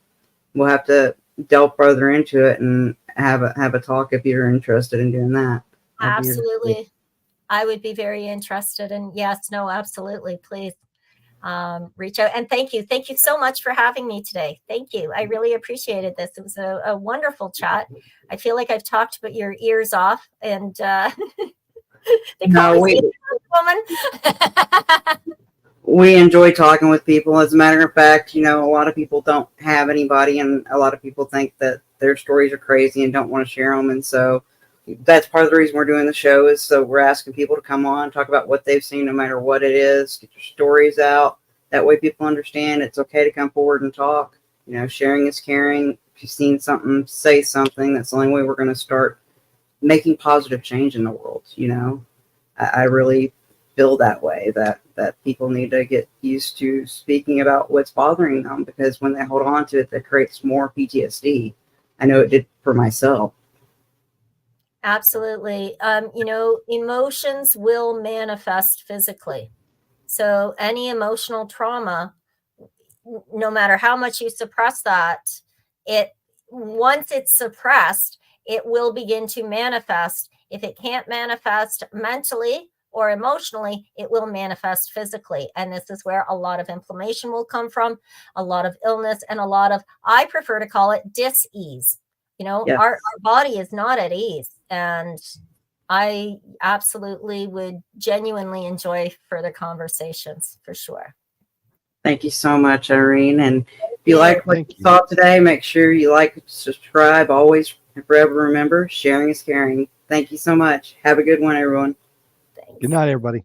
We'll have to delve further into it and have a talk if you're interested in doing that. Absolutely. I would be very interested. And yes, no, absolutely. Please reach out. And thank you. Thank you so much for having me today. Thank you. I really appreciated this. It was a wonderful chat. I feel like I've talked about your ears off, and woman. We enjoy talking with people. As a matter of fact, a lot of people don't have anybody, and a lot of people think that their stories are crazy and don't want to share them. And so that's part of the reason we're doing the show, is so we're asking people to come on, talk about what they've seen, no matter what it is, get your stories out. That way people understand it's okay to come forward and talk. Sharing is caring. If you've seen something, say something. That's the only way we're going to start making positive change in the world. I really feel that way, that people need to get used to speaking about what's bothering them, because when they hold on to it, that creates more PTSD. I know it did for myself. Absolutely. Emotions will manifest physically. So any emotional trauma, no matter how much you suppress that, once it's suppressed, it will begin to manifest. If it can't manifest mentally or emotionally, it will manifest physically. And this is where a lot of inflammation will come from, a lot of illness, and a lot of, I prefer to call it dis-ease. Yes. Our body is not at ease. And I absolutely would genuinely enjoy further conversations, for sure. Thank you so much, Irene. And if you like what you saw today, make sure you like, subscribe. Always and forever remember, sharing is caring. Thank you so much. Have a good one, everyone. Thanks. Good night, everybody.